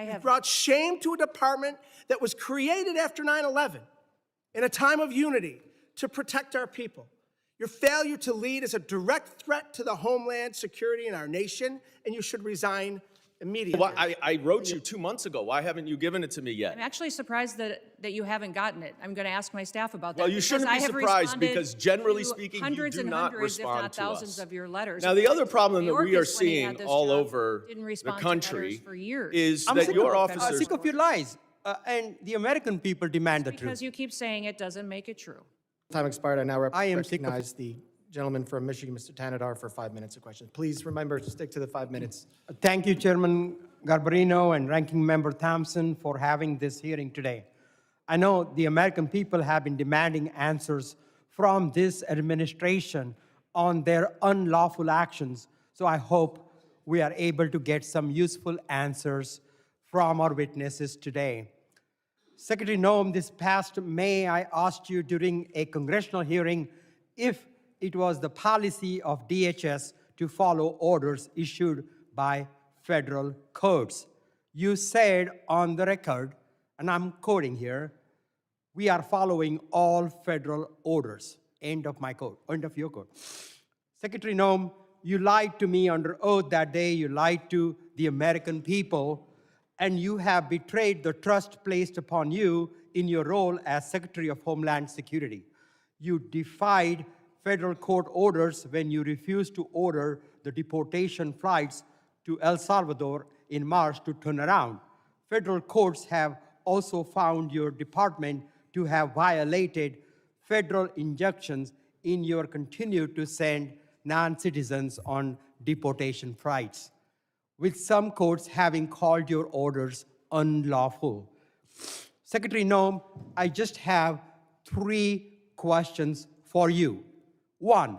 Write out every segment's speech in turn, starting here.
You've brought shame to a department that was created after 9/11 in a time of unity to protect our people. Your failure to lead is a direct threat to the homeland security in our nation, and you should resign immediately. Well, I wrote you 2 months ago. Why haven't you given it to me yet? I'm actually surprised that you haven't gotten it. I'm going to ask my staff about that. Well, you because shouldn't I be have surprised responded because generally to speaking, you hundreds do and not hundreds, if respond not to thousands us. of your letters. Now, the other problem that we are Mayorkas, when he had seeing this all job, over didn't the respond to country letters for years. is I'm that sick your of, officers... sick of your lies, and the American people demand the Because truth. you keep saying it doesn't make it true. Time expired. I now I am sick of- recognize the gentleman from Michigan, Mr. Tanadar, for 5 minutes of questions. Please remember to stick to the 5 minutes. Thank you, Chairman Garbarino and Ranking Member Thompson, for having this hearing today. I know the American people have been demanding answers from this administration on their unlawful actions, so I hope we are able to get some useful answers from our witnesses today. Secretary Noem, this past May, I asked you during a congressional hearing if it was the policy of DHS to follow orders issued by federal courts. You said on the record, and I'm quoting here, "We are following all federal orders." End of my quote, end of your quote. Secretary Noem, you lied to me under oath that day. You lied to the American people, and you have betrayed the trust placed upon you in your role as Secretary of Homeland Security. You defied federal court orders when you refused to order the deportation flights to El Salvador in March to turn around. Federal courts have also found your department to have violated federal injunctions in your continue to send non-citizens on deportation flights, with some courts having called your orders unlawful. Secretary Noem, I just have 3 questions for you. 1,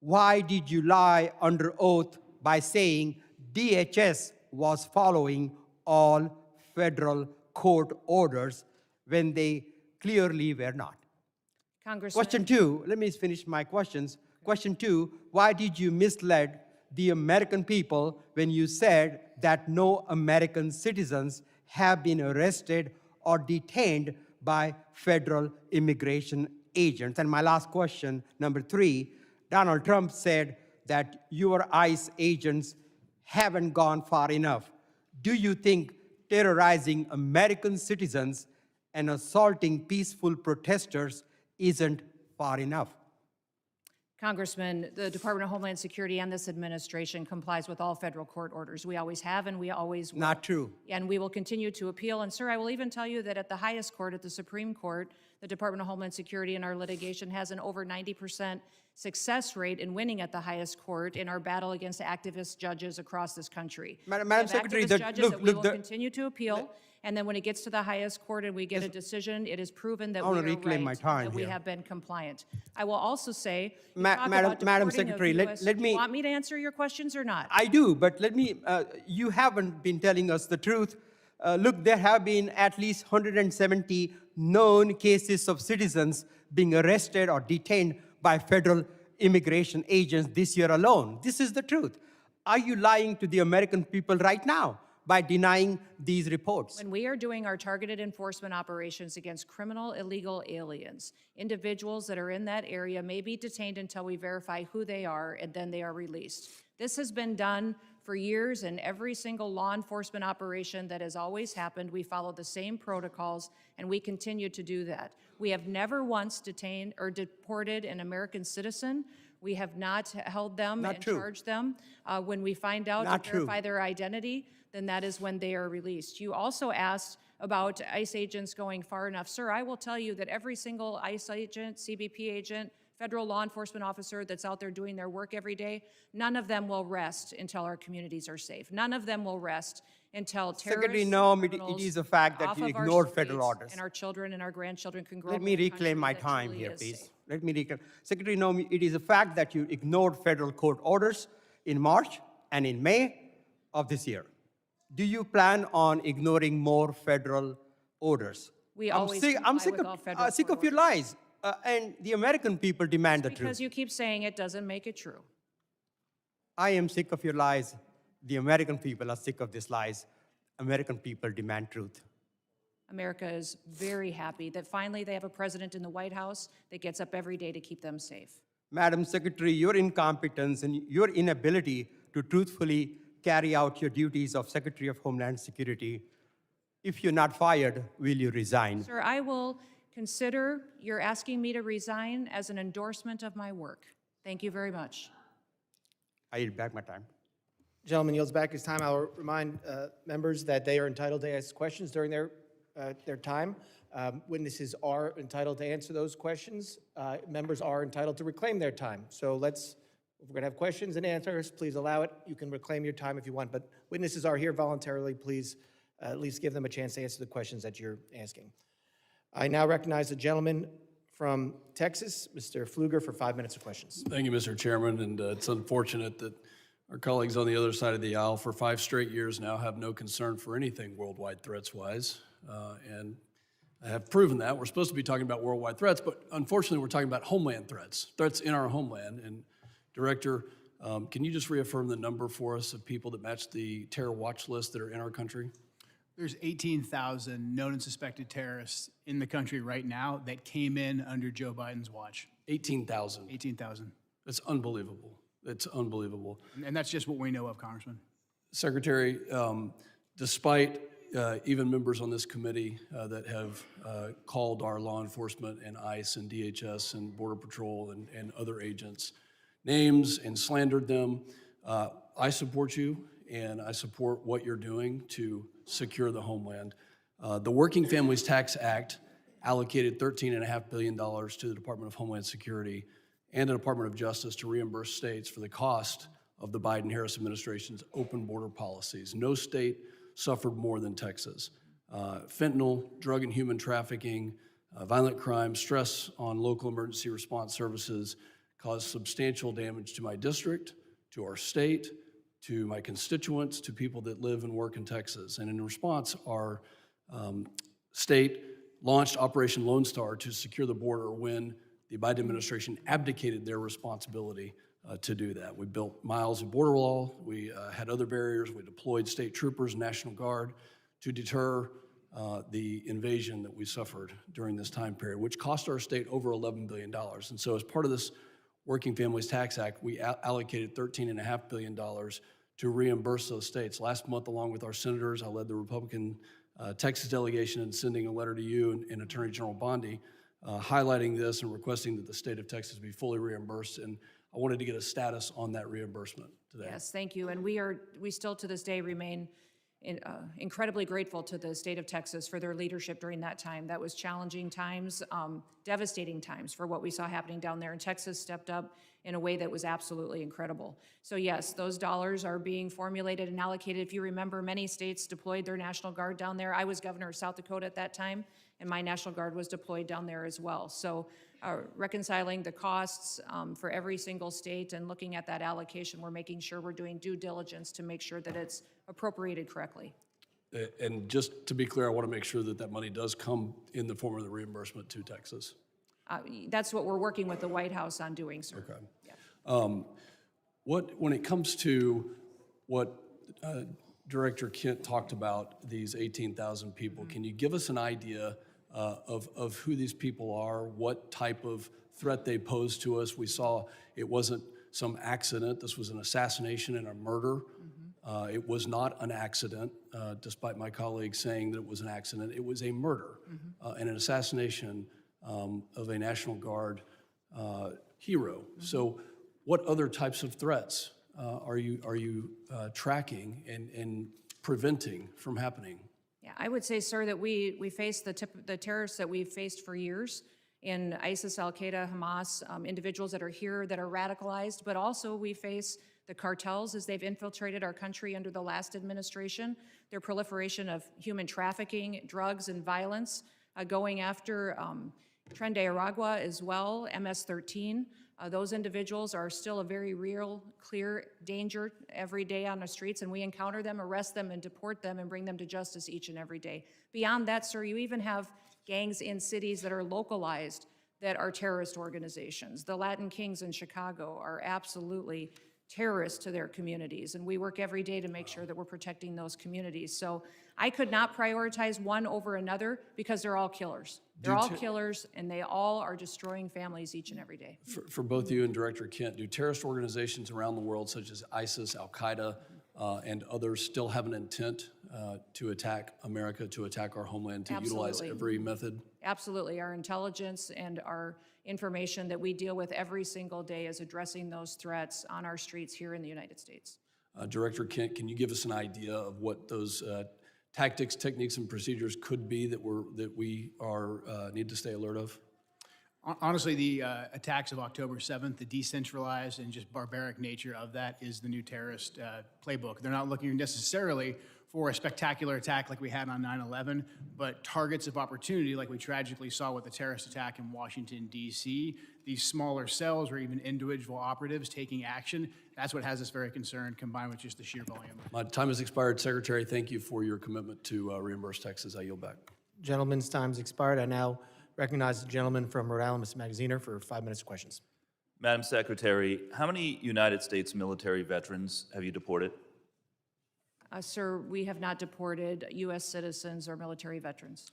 why did you lie under oath by saying DHS was following all federal court orders when they clearly were not? Congressman. Question 2, let me finish my questions. Question 2, why did you mislead the American people when you said that no American citizens have been arrested or detained by federal immigration agents? And my last question, number 3, Donald Trump said that your ICE agents haven't gone far enough. Do you think terrorizing American citizens and assaulting peaceful protesters isn't far enough? Congressman, the Department of Homeland Security and this administration complies with all federal court orders. We always have and we always will. Not true. And we will continue to appeal. And sir, I will even tell you that at the highest court, at the Supreme Court, the Department of Homeland Security in our litigation has an over 90% success rate in winning at the highest court in our battle against activist judges across this country. Madam We have Secretary, activist judges that we will the- continue to appeal. And then when it gets to the highest court and we get a decision, it is proven that I we wanna are reclaim right, my time that we here. have been compliant. I will also say, you Ma- talk Madam- about Madam deporting of Secretary, let do me- you want me to answer your questions or not? I do, but let me, you haven't been telling us the truth. Look, there have been at least 170 known cases of citizens being arrested or detained by federal immigration agents this year alone. This is the truth. Are you lying to the American people right now by denying these reports? When we are doing our targeted enforcement operations against criminal illegal aliens, individuals that are in that area may be detained until we verify who they are, and then they are released. This has been done for years, and every single law enforcement operation that has always happened, we follow the same protocols, and we continue to do that. We have never once detained or deported an American citizen. We have not held them Not and true. charged them. When we find out Not to true. verify their identity, then that is when they are released. You also asked about ICE agents going far enough. Sir, I will tell you that every single ICE agent, CBP agent, federal law enforcement officer that's out there doing their work every day, none of them will rest until our communities are safe. None of them will rest until Secretary terrorists Noem, and it criminals is a fact that off you of our ignored federal streets, orders. and our children and our grandchildren can grow Let up me in a reclaim country my that time truly here, is please. safe. Let me reclaim. Secretary Noem, it is a fact that you ignored federal court orders in March and in May of this year. Do you plan on ignoring more federal orders? We I'm always sick, I'm comply sick with of, all federal sick court of your lies, and the American people demand the Because truth. you keep saying it doesn't make it true. I am sick of your lies. The American people are sick of these lies. American people demand truth. America is very happy that finally they have a president in the White House that gets up every day to keep them safe. Madam Secretary, your incompetence and your inability to truthfully carry out your duties of Secretary of Homeland Security, if you're not fired, will you resign? Sir, I will consider your asking me to resign as an endorsement of my work. Thank you very much. I yield back my time. Gentleman yields back his time. I'll remind members that they are entitled to ask questions during their time. Witnesses are entitled to answer those questions. Members are entitled to reclaim their time. So if we're going to have questions and answers, please allow it. You can reclaim your time if you want, but witnesses are here voluntarily. Please at least give them a chance to answer the questions that you're asking. I now recognize the gentleman from Texas, Mr. Pfluger, for 5 minutes of questions. Thank you, Mr. Chairman, and it's unfortunate that our colleagues on the other side of the aisle for 5 straight years now have no concern for anything worldwide threats-wise, and have proven that. We're supposed to be talking about worldwide threats, but unfortunately we're talking about homeland threats in our homeland. And Director, can you just reaffirm the number for us of people that match the terror watch list that are in our country? There's 18,000 known and suspected terrorists in the country right now that came in under Joe Biden's watch. 18,000. 18,000. That's unbelievable. It's unbelievable. And that's just what we know of, Congressman. Secretary, despite even members on this committee that have called our law enforcement and ICE and DHS and Border Patrol and other agents names and slandered them, I support you and I support what you're doing to secure the homeland. The Working Families Tax Act allocated $13.5 billion to the Department of Homeland Security and the Department of Justice to reimburse states for the cost of the Biden-Harris administration's open border policies. No state suffered more than Texas. Fentanyl, drug and human trafficking, violent crime, stress on local emergency response services caused substantial damage to my district, to our state, to my constituents, to people that live and work in Texas. And in response, our state launched Operation Lone Star to secure the border when the Biden administration abdicated their responsibility to do that. We built miles of border wall, we had other barriers, we deployed state troopers, National Guard to deter the invasion that we suffered during this time period, which cost our state over $11 billion. And so as part of this Working Families Tax Act, we allocated $13.5 billion to reimburse those states. Last month, along with our senators, I led the Republican Texas delegation in sending a letter to you and Attorney General Bondi highlighting this and requesting that the state of Texas be fully reimbursed. And I wanted to get a status on that reimbursement today. Yes, thank you. And we still to this day remain incredibly grateful to the state of Texas for their leadership during that time. That was challenging times, devastating times for what we saw happening down there. And Texas stepped up in a way that was absolutely incredible. So yes, those dollars are being formulated and allocated. If you remember, many states deployed their National Guard down there. I was governor of South Dakota at that time, and my National Guard was deployed down there as well. So reconciling the costs for every single state and looking at that allocation, we're making sure we're doing due diligence to make sure that it's appropriated correctly. And just to be clear, I want to make sure that that money does come in the form of the reimbursement to Texas. That's what we're working with the White House on doing, sir. Okay. Yeah. When it comes to what Director Kent talked about, these 18,000 people, can you give us an idea of who these people are, what type of threat they pose to us? We saw it wasn't some accident. This was an assassination and a murder. It was not an accident, despite my colleagues saying that it was an accident. It was a murder and an assassination of a National Guard hero. So what other types of threats are you tracking and preventing from happening? Yeah, I would say, sir, that we face the terrorists that we've faced for years in ISIS, Al-Qaeda, Hamas, individuals that are here that are radicalized, but also we face the cartels as they've infiltrated our country under the last administration, their proliferation of human trafficking, drugs, and violence, going after Tren de Aragua as well, MS-13. Those individuals are still a very real, clear danger every day on the streets, and we encounter them, arrest them, and deport them and bring them to justice each and every day. Beyond that, sir, you even have gangs in cities that are localized that are terrorist organizations. The Latin Kings in Chicago are absolutely terrorists to their communities, and we work every day to make sure that we're protecting those communities. So I could not prioritize one over another because they're all killers. They're all killers, and they all are destroying families each and every day. For both you and Director Kent, do terrorist organizations around the world, such as ISIS, Al-Qaeda, and others, still have an intent to attack America, to attack our homeland, to utilize Absolutely. every method? Absolutely. Our intelligence and our information that we deal with every single day is addressing those threats on our streets here in the United States. Director Kent, can you give us an idea of what those tactics, techniques, and procedures could be that we need to stay alert of? Honestly, the attacks of October 7th, the decentralized and just barbaric nature of that is the new terrorist playbook. They're not looking necessarily for a spectacular attack like we had on 9/11, but targets of opportunity like we tragically saw with the terrorist attack in Washington, D.C., these smaller cells or even individual operatives taking action, that's what has us very concerned, combined with just the sheer volume. My time has expired. Secretary, thank you for your commitment to reimburse taxes. I yield back. Gentleman's time's expired. I now recognize the gentleman from Rhode Island, Mr. Magaziner, for 5 minutes of questions. Madam Secretary, how many United States military veterans have you deported? Sir, we have not deported U.S. citizens or military veterans.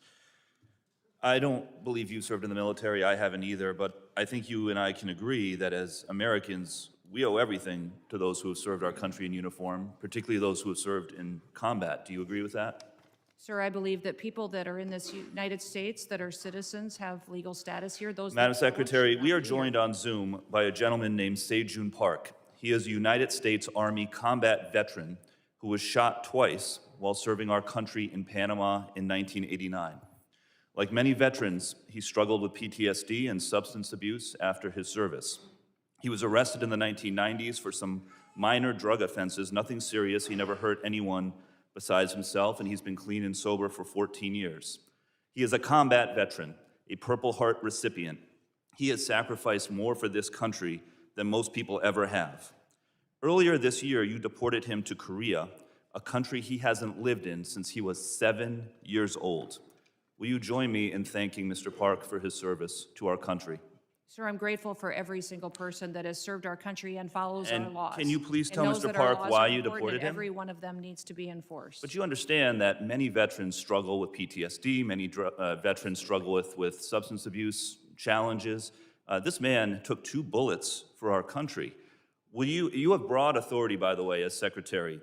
I don't believe you served in the military. I haven't either, but I think you and I can agree that as Americans, we owe everything to those who have served our country in uniform, particularly those who have served in combat. Do you agree with that? Sir, I believe that people that are in this United States that are citizens have legal status here. Those Madam that don't Secretary, should we not are be here. joined on Zoom by a gentleman named Sejun Park. He is a United States Army combat veteran who was shot twice while serving our country in Panama in 1989. Like many veterans, he struggled with PTSD and substance abuse after his service. He was arrested in the 1990s for some minor drug offenses, nothing serious. He never hurt anyone besides himself, and he's been clean and sober for 14 years. He is a combat veteran, a Purple Heart recipient. He has sacrificed more for this country than most people ever have. Earlier this year, you deported him to Korea, a country he hasn't lived in since he was 7 years old. Will you join me in thanking Mr. Park for his service to our country? Sir, I'm grateful for every single person that has served our country and follows And our laws. can you please and tell knows Mr. that our Park laws why are you important deported and him? every one of them needs to be enforced. But you understand that many veterans struggle with PTSD, many veterans struggle with substance abuse challenges. This man took 2 bullets for our country. You have broad authority, by the way, as Secretary,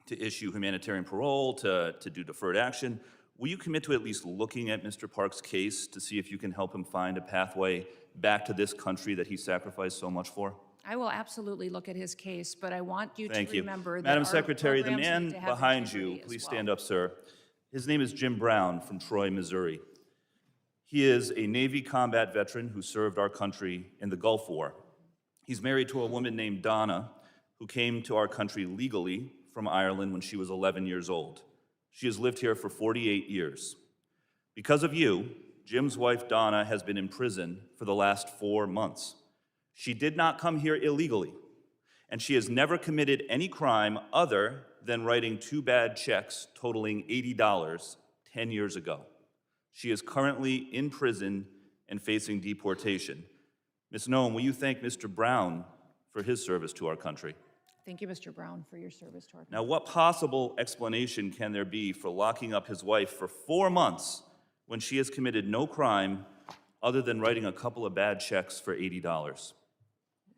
to issue humanitarian parole, to do deferred action. Will you commit to at least looking at Mr. Park's case to see if you can help him find a pathway back to this country that he sacrificed so much for? I will absolutely look at his case, but I want you Thank to you. remember that Madam our Secretary, the programs man need to have behind you, integrity as please well. stand up, sir. His name is Jim Brown from Troy, Missouri. He is a Navy combat veteran who served our country in the Gulf War. He's married to a woman named Donna, who came to our country legally from Ireland when she was 11 years old. She has lived here for 48 years. Because of you, Jim's wife Donna has been in prison for the last 4 months. She did not come here illegally, and she has never committed any crime other than writing 2 bad checks totaling $80 10 years ago. She is currently in prison and facing deportation. Ms. Noem, will you thank Mr. Brown for his service to our country? Thank you, Mr. Brown, for your service to our country. Now, what possible explanation can there be for locking up his wife for 4 months when she has committed no crime other than writing a couple of bad checks for $80?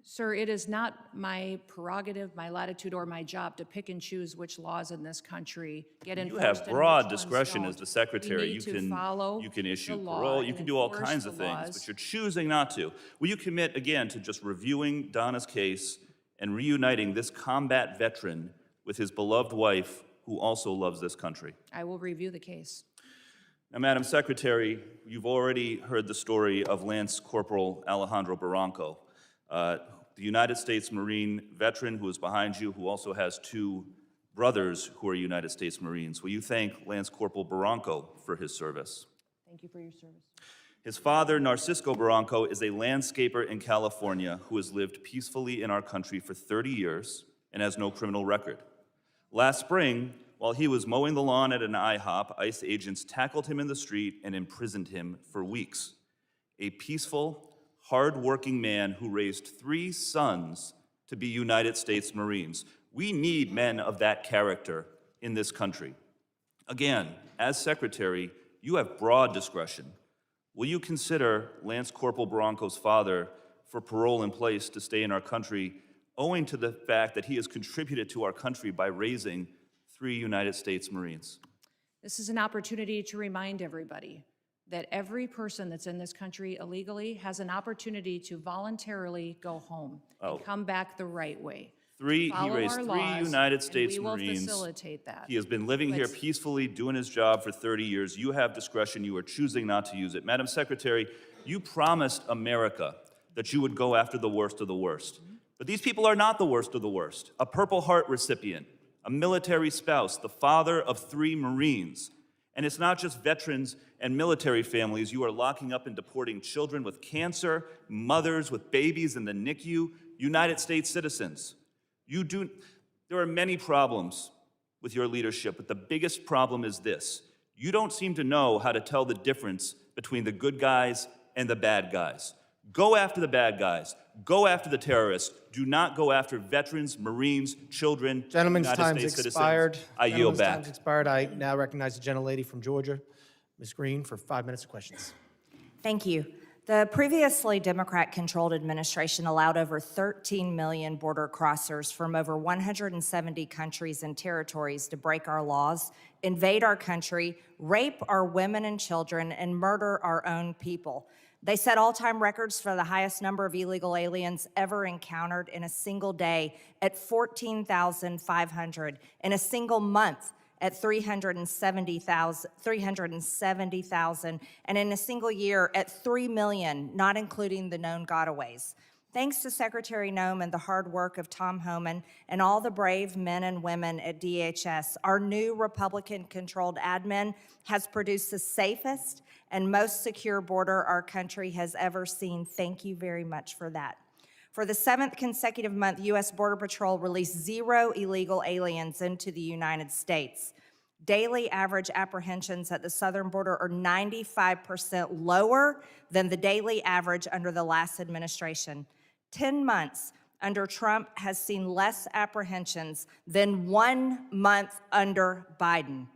Sir, it is not my prerogative, my latitude, or my job to pick and choose which laws in this country get enforced. You have and broad which ones discretion don't. as the secretary. We need You to follow can issue the law parole, you and can do all enforce kinds the of things, laws. but you're choosing not to. Will you commit again to just reviewing Donna's case and reuniting this combat veteran with his beloved wife, who also loves this country? I will review the case. Now, Madam Secretary, you've already heard the story of Lance Corporal Alejandro Barranco, the United States Marine veteran who is behind you, who also has 2 brothers who are United States Marines. Will you thank Lance Corporal Barranco for his service? Thank you for your service. His father, Narcisco Barranco, is a landscaper in California who has lived peacefully in our country for 30 years and has no criminal record. Last spring, while he was mowing the lawn at an IHOP, ICE agents tackled him in the street and imprisoned him for weeks. A peaceful, hard-working man who raised 3 sons to be United States Marines. We need men of that character in this country. Again, as Secretary, you have broad discretion. Will you consider Lance Corporal Bronco's father for parole in place to stay in our country, owing to the fact that he has contributed to our country by raising 3 United States Marines? This is an opportunity to remind everybody that every person that's in this country illegally has an opportunity to voluntarily go home and come back the right way. He Follow raised our 3 laws, United States and we will Marines. facilitate that. He has been living here But- peacefully, doing his job for 30 years. You have discretion. You are choosing not to use it. Madam Secretary, you promised America that you would go after the worst of the worst. But these people are not the worst of the worst. A Purple Heart recipient, a military spouse, the father of 3 Marines. And it's not just veterans and military families. You are locking up and deporting children with cancer, mothers with babies in the NICU, United States citizens. There are many problems with your leadership, but the biggest problem is this. You don't seem to know how to tell the difference between the good guys and the bad guys. Go after the bad guys. Go after the terrorists. Do not go after veterans, Marines, children, Gentleman's United time's States expired. citizens. I yield Gentleman's back. time's expired. I now recognize the gentlelady from Georgia, Ms. Green, for 5 minutes of questions. Thank you. The previously Democrat-controlled administration allowed over 13 million border crossers from over 170 countries and territories to break our laws, invade our country, rape our women and children, and murder our own people. They set all-time records for the highest number of illegal aliens ever encountered in a single day at 14,500, in a single month at 370,000, and in a single year at 3 million, not including the known gotaways. Thanks to Secretary Noem and the hard work of Tom Homan and all the brave men and women at DHS, our new Republican-controlled admin has produced the safest and most secure border our country has ever seen. Thank you very much for that. For the 7th consecutive month, U.S. Border Patrol released 0 illegal aliens into the United States. Daily average apprehensions at the southern border are 95% lower than the daily average under the last administration. 10 months under Trump has seen less apprehensions than 1 month under Biden.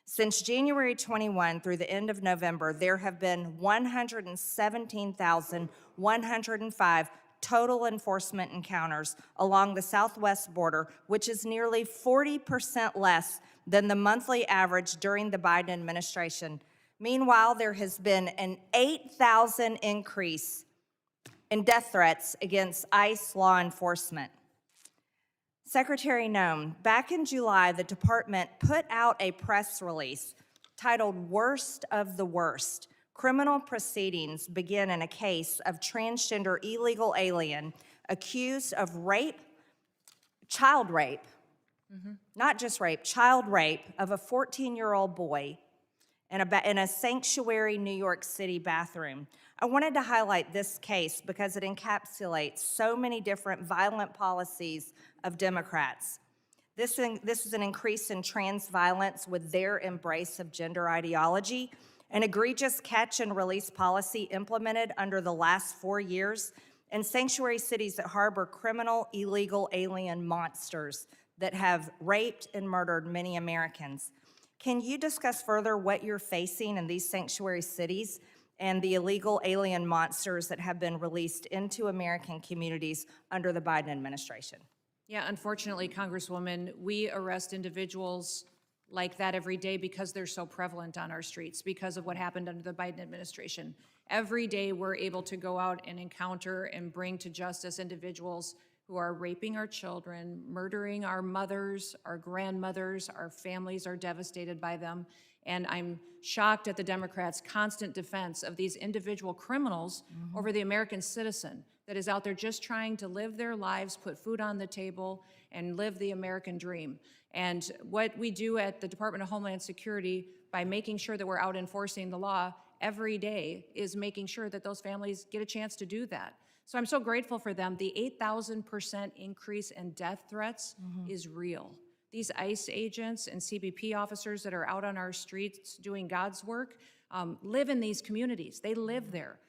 Since January 21 through the end of November, there have been 117,105 total enforcement encounters along the southwest border, which is nearly 40% less than the monthly average during the Biden administration. Meanwhile, there has been an 8,000 increase in death threats against ICE law enforcement. Secretary Noem, back in July, the department put out a press release titled "Worst of the Worst." Criminal proceedings begin in a case of transgender illegal alien accused of rape, child rape, not just rape, child rape of a 14-year-old boy in a sanctuary New York City bathroom. I wanted to highlight this case because it encapsulates so many different violent policies of Democrats. This is an increase in trans violence with their embrace of gender ideology, an egregious catch and release policy implemented under the last 4 years, and sanctuary cities that harbor criminal illegal alien monsters that have raped and murdered many Americans. Can you discuss further what you're facing in these sanctuary cities and the illegal alien monsters that have been released into American communities under the Biden administration? Yeah, unfortunately, Congresswoman, we arrest individuals like that every day because they're so prevalent on our streets, because of what happened under the Biden administration. Every day, we're able to go out and encounter and bring to justice individuals who are raping our children, murdering our mothers, our grandmothers, our families are devastated by them. And I'm shocked at the Democrats' constant defense of these individual criminals over the American citizen that is out there just trying to live their lives, put food on the table, and live the American dream. And what we do at the Department of Homeland Security by making sure that we're out enforcing the law every day is making sure that those families get a chance to do that. So I'm so grateful for them. The 8,000% increase in death threats is real. These ICE agents and CBP officers that are out on our streets doing God's work live in these communities. They live there.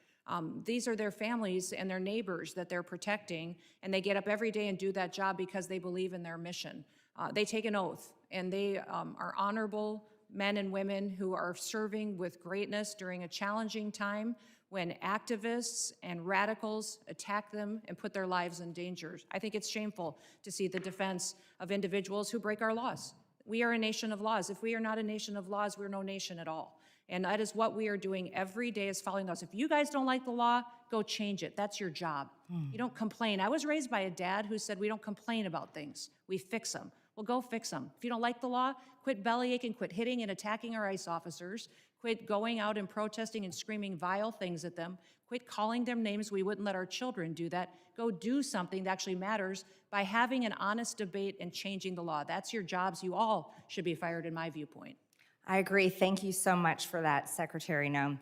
These are their families and their neighbors that they're protecting, and they get up every day and do that job because they believe in their mission. They take an oath, and they are honorable men and women who are serving with greatness during a challenging time when activists and radicals attack them and put their lives in danger. I think it's shameful to see the defense of individuals who break our laws. We are a nation of laws. If we are not a nation of laws, we're no nation at all. And that is what we are doing every day, is following laws. If you guys don't like the law, go change it. That's your job. You don't complain. I was raised by a dad who said we don't complain about things. We fix them. Well, go fix them. If you don't like the law, quit bellyaching, quit hitting and attacking our ICE officers, quit going out and protesting and screaming vile things at them, quit calling them names. We wouldn't let our children do that. Go do something that actually matters by having an honest debate and changing the law. That's your jobs. You all should be fired, in my viewpoint. I agree. Thank you so much for that, Secretary Noem.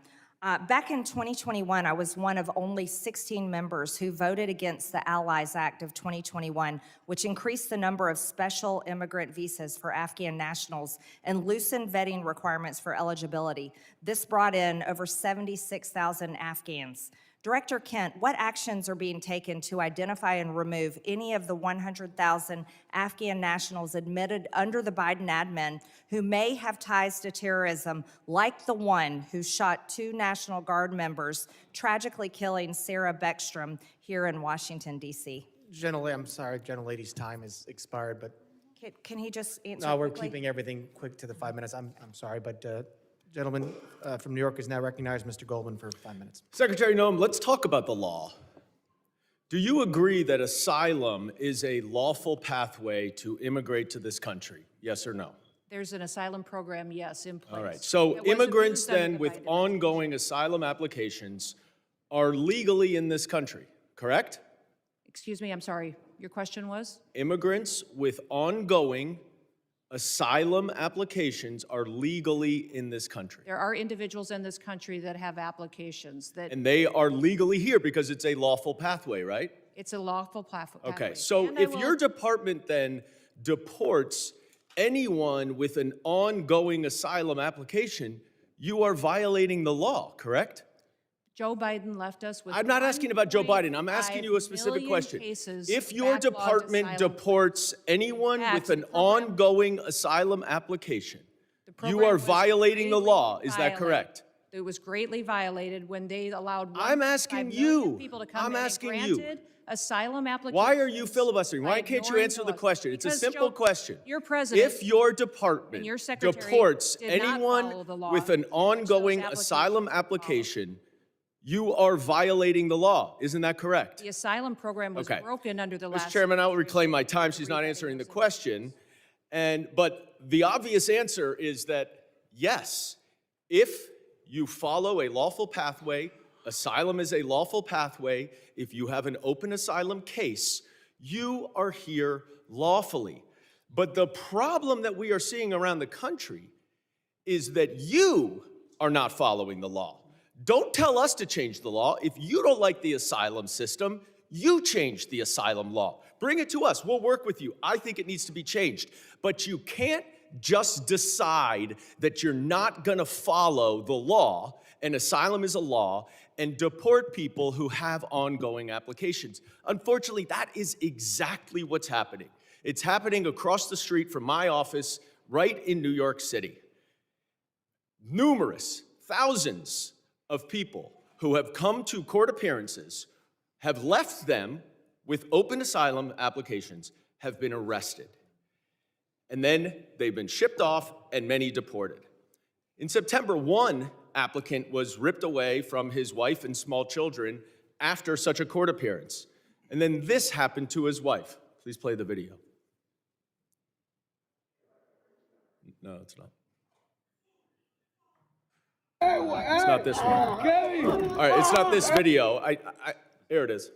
Back in 2021, I was one of only 16 members who voted against the Allies Act of 2021, which increased the number of special immigrant visas for Afghan nationals and loosened vetting requirements for eligibility. This brought in over 76,000 Afghans. Director Kent, what actions are being taken to identify and remove any of the 100,000 Afghan nationals admitted under the Biden admin who may have ties to terrorism, like the one who shot 2 National Guard members, tragically killing Sarah Beckstrom here in Washington, D.C.? I'm sorry, gentlelady's time has expired, but Can he just answer no, we're quickly? keeping everything quick to the 5 minutes. I'm sorry, but gentleman from New York is now recognized, Mr. Goldman, for 5 minutes. Secretary Noem, let's talk about the law. Do you agree that asylum is a lawful pathway to immigrate to this country? Yes or no? There's an asylum program, yes, in place. All right. So It wasn't immigrants used under then the with Biden ongoing asylum applications are legally in this country, correct? Excuse me, I'm sorry. Your question was? Immigrants with ongoing asylum applications are legally in this country. There are individuals in this country that have applications that And they are legally here because it's a lawful pathway, right? it's a lawful pathway. Okay, so And I if will- your department then deports anyone with an ongoing asylum application, you are violating the law, correct? Joe Biden left us with. I'm not asking about Joe Biden. I'm asking you a 1.5 specific million question. cases If your backlogged department asylum deports anyone Facts, with an the program- ongoing asylum application, The you program are was violating the greatly law. Is that violated. correct? It was greatly violated when they allowed I'm 1.5 asking million you. people to come I'm in and asking you. granted asylum applications. Why are you filibustering? Why by can't you ignoring answer the laws. question? It's a Because, simple Joe, question. Your president. If your department and your secretary deports did not anyone follow the law, with an which those ongoing applications asylum were followed. application, you are violating the law. Isn't that correct? The asylum program was Okay. broken under the last. Mr. Chairman, I'll reclaim my time. She's not answering the question. But the obvious answer is that, yes, if you follow a lawful pathway, asylum is a lawful pathway. If you have an open asylum case, you are here lawfully. But the problem that we are seeing around the country is that you are not following the law. Don't tell us to change the law. If you don't like the asylum system, you change the asylum law. Bring it to us. We'll work with you. I think it needs to be changed. But you can't just decide that you're not going to follow the law, and asylum is a law, and deport people who have ongoing applications. Unfortunately, that is exactly what's happening. It's happening across the street from my office right in New York City. Numerous, thousands of people who have come to court appearances, have left them with open asylum applications, have been arrested. And then they've been shipped off and many deported. In September, one applicant was ripped away from his wife and small children after such a court appearance. And then this happened to his wife. Please play the video. No, it's not. It's not this one. All right, it's not this video. Here it is.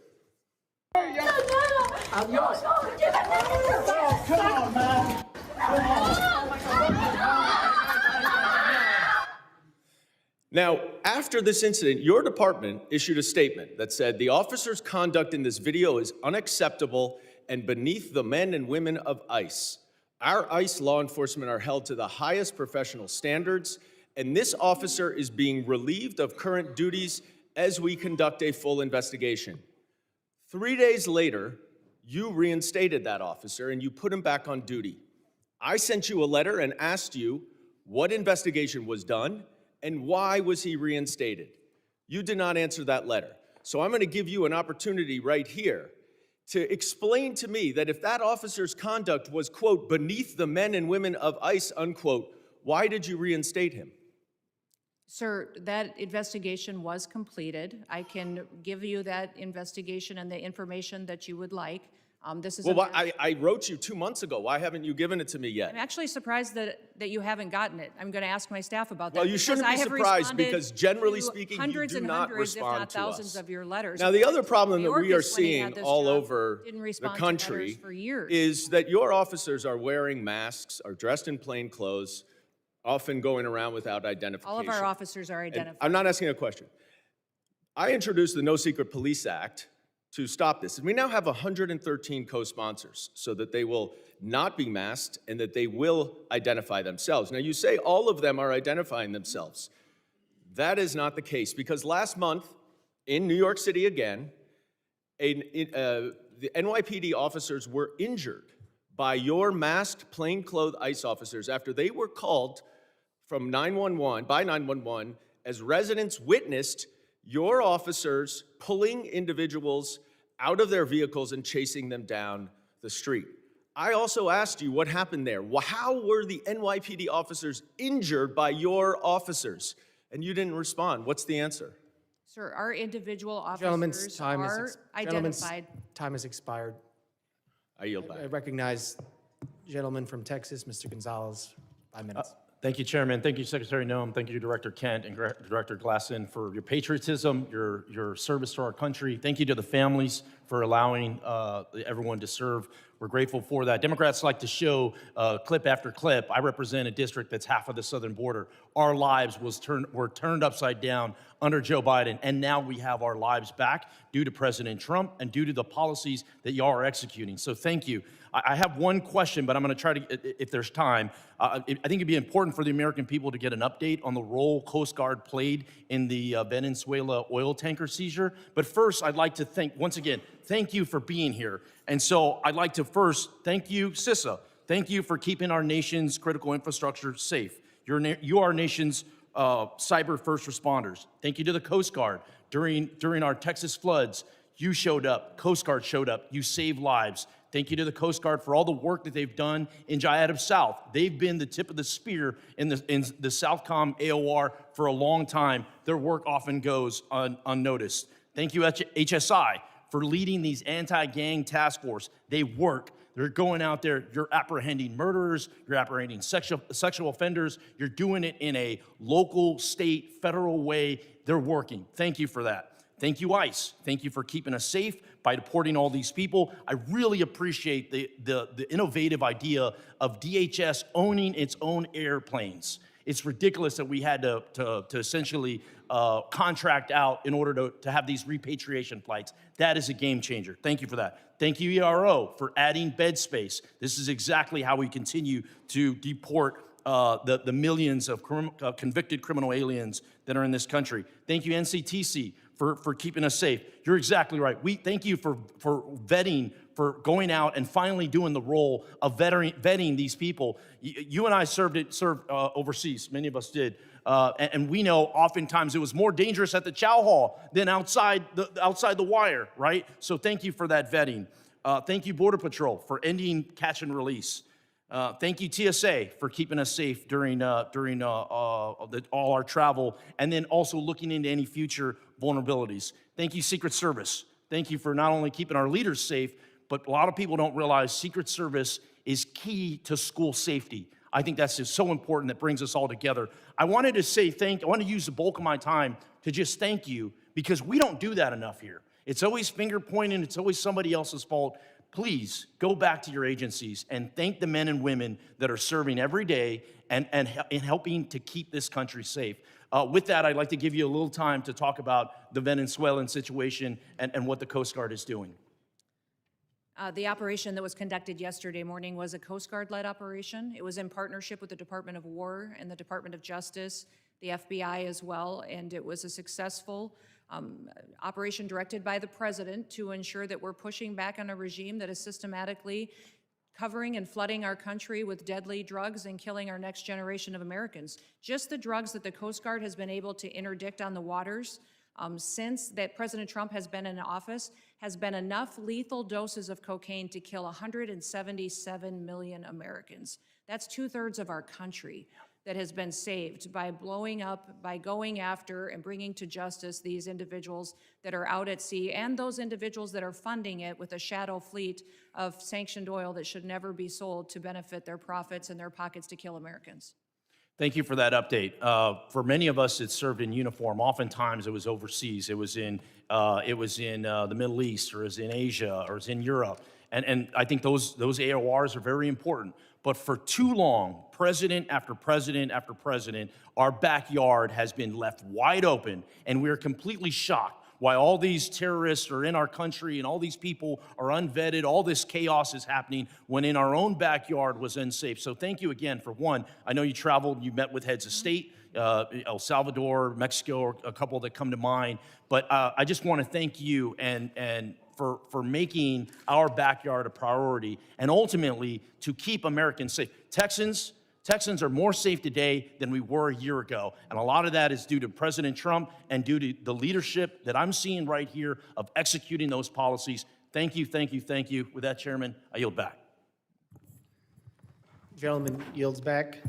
Now, after this incident, your department issued a statement that said the officer's conduct in this video is unacceptable and beneath the men and women of ICE. Our ICE law enforcement are held to the highest professional standards, and this officer is being relieved of current duties as we conduct a full investigation. 3 days later, you reinstated that officer and you put him back on duty. I sent you a letter and asked you, what investigation was done, and why was he reinstated? You did not answer that letter. So I'm going to give you an opportunity right here to explain to me that if that officer's conduct was, quote, beneath the men and women of ICE, unquote, why did you reinstate him? Sir, that investigation was completed. I can give you that investigation and the information that you would like. This is. Well, I wrote you 2 months ago. Why haven't you given it to me I'm yet? actually surprised that you haven't gotten it. I'm going to ask my staff about that. Well, you because shouldn't I be have surprised responded because generally to speaking, you hundreds do and not hundreds, if respond not to thousands us. of your letters. Now, the other problem that we are Mayorkas, when he had seeing this all job, over didn't the respond to letters country for years. is that your officers are wearing masks, are dressed in plain clothes, often going around without identification. All of our officers are And identified. I'm not asking a question. I introduced the No Secret Police Act to stop this. And we now have 113 co-sponsors so that they will not be masked and that they will identify themselves. Now, you say all of them are identifying themselves. That is not the case because last month in New York City again, the NYPD officers were injured by your masked, plainclothes ICE officers after they were called from 911 as residents witnessed your officers pulling individuals out of their vehicles and chasing them down the street. I also asked you what happened there. How were the NYPD officers injured by your officers? And you didn't respond. What's the answer? Sir, our individual Gentlemen's officers time are is gentlemen's identified. time has expired. I yield I back. recognize gentleman from Texas, Mr. Gonzalez, 5 minutes. Thank you, Chairman. Thank you, Secretary Noem. Thank you, Director Kent and Director Glasson, for your patriotism, your service to our country. Thank you to the families for allowing everyone to serve. We're grateful for that. Democrats like to show clip after clip. I represent a district that's half of the southern border. Our lives were turned upside down under Joe Biden, and now we have our lives back due to President Trump and due to the policies that y'all are executing. So thank you. I have one question, but I'm going to try to, if there's time, I think it'd be important for the American people to get an update on the role Coast Guard played in the Venezuela oil tanker seizure. But first, I'd like to once again, thank you for being here. And so I'd like to first thank you, CISA. Thank you for keeping our nation's critical infrastructure safe. You are our nation's cyber first responders. Thank you to the Coast Guard. During our Texas floods, you showed up, Coast Guard showed up, you saved lives. Thank you to the Coast Guard for all the work that they've done in Jayada South. They've been the tip of the spear in the Southcom AOR for a long time. Their work often goes unnoticed. Thank you, HSI, for leading these anti-gang task force. They work. They're going out there. You're apprehending murderers. You're apprehending sexual offenders. You're doing it in a local, state, federal way. They're working. Thank you for that. Thank you, ICE. Thank you for keeping us safe by deporting all these people. I really appreciate the innovative idea of DHS owning its own airplanes. It's ridiculous that we had to essentially contract out in order to have these repatriation flights. That is a game changer. Thank you for that. Thank you, ERO, for adding bed space. This is exactly how we continue to deport the millions of convicted criminal aliens that are in this country. Thank you, NCTC, for keeping us safe. You're exactly right. We thank you for vetting, for going out and finally doing the role of vetting these people. You and I served overseas. Many of us did. And we know oftentimes it was more dangerous at the chow hall than outside the wire, right? So thank you for that vetting. Thank you, Border Patrol, for ending catch and release. Thank you, TSA, for keeping us safe during all our travel, and then also looking into any future vulnerabilities. Thank you, Secret Service. Thank you for not only keeping our leaders safe, but a lot of people don't realize Secret Service is key to school safety. I think that's just so important that brings us all together. I wanted to say I want to use the bulk of my time to just thank you, because we don't do that enough here. It's always finger pointing. It's always somebody else's fault. Please go back to your agencies and thank the men and women that are serving every day and helping to keep this country safe. With that, I'd like to give you a little time to talk about the Venezuelan situation and what the Coast Guard is doing. The operation that was conducted yesterday morning was a Coast Guard-led operation. It was in partnership with the Department of War and the Department of Justice, the FBI as well, and it was a successful operation directed by the President to ensure that we're pushing back on a regime that is systematically covering and flooding our country with deadly drugs and killing our next generation of Americans. Just the drugs that the Coast Guard has been able to interdict on the waters since that President Trump has been in office has been enough lethal doses of cocaine to kill 177 million Americans. That's 2/3 of our country that has been saved by blowing up, by going after and bringing to justice these individuals that are out at sea and those individuals that are funding it with a shadow fleet of sanctioned oil that should never be sold to benefit their profits and their pockets to kill Americans. Thank you for that update. For many of us that served in uniform, oftentimes it was overseas. It was in the Middle East, or it was in Asia, or it was in Europe. And I think those AORs are very important. But for too long, president after president after president, our backyard has been left wide open, and we're completely shocked why all these terrorists are in our country and all these people are unvetted, all this chaos is happening when in our own backyard was unsafe. So thank you again for one. I know you traveled, you met with heads of state, El Salvador, Mexico, a couple that come to mind. But I just want to thank you and for making our backyard a priority and ultimately to keep Americans safe. Texans are more safe today than we were a year ago. And a lot of that is due to President Trump and due to the leadership that I'm seeing right here of executing those policies. Thank you, thank you, thank you. With that, Chairman, I yield back. Gentleman yields back.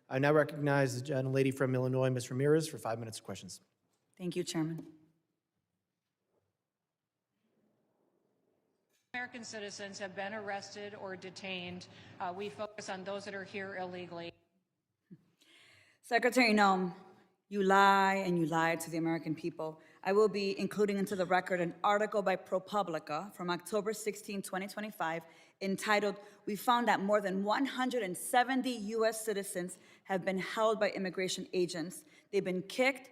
I now recognize the gentlelady from Illinois, Ms. Ramirez, for 5 minutes of questions. Thank you, Chairman. American citizens have been arrested or detained. We focus on those that are here illegally. Secretary Noem, you lie and you lied to the American people. I will be including into the record an article by ProPublica from October 16, 2025, entitled, "We found that more than 170 U.S. citizens have been held by immigration agents. They've been kicked."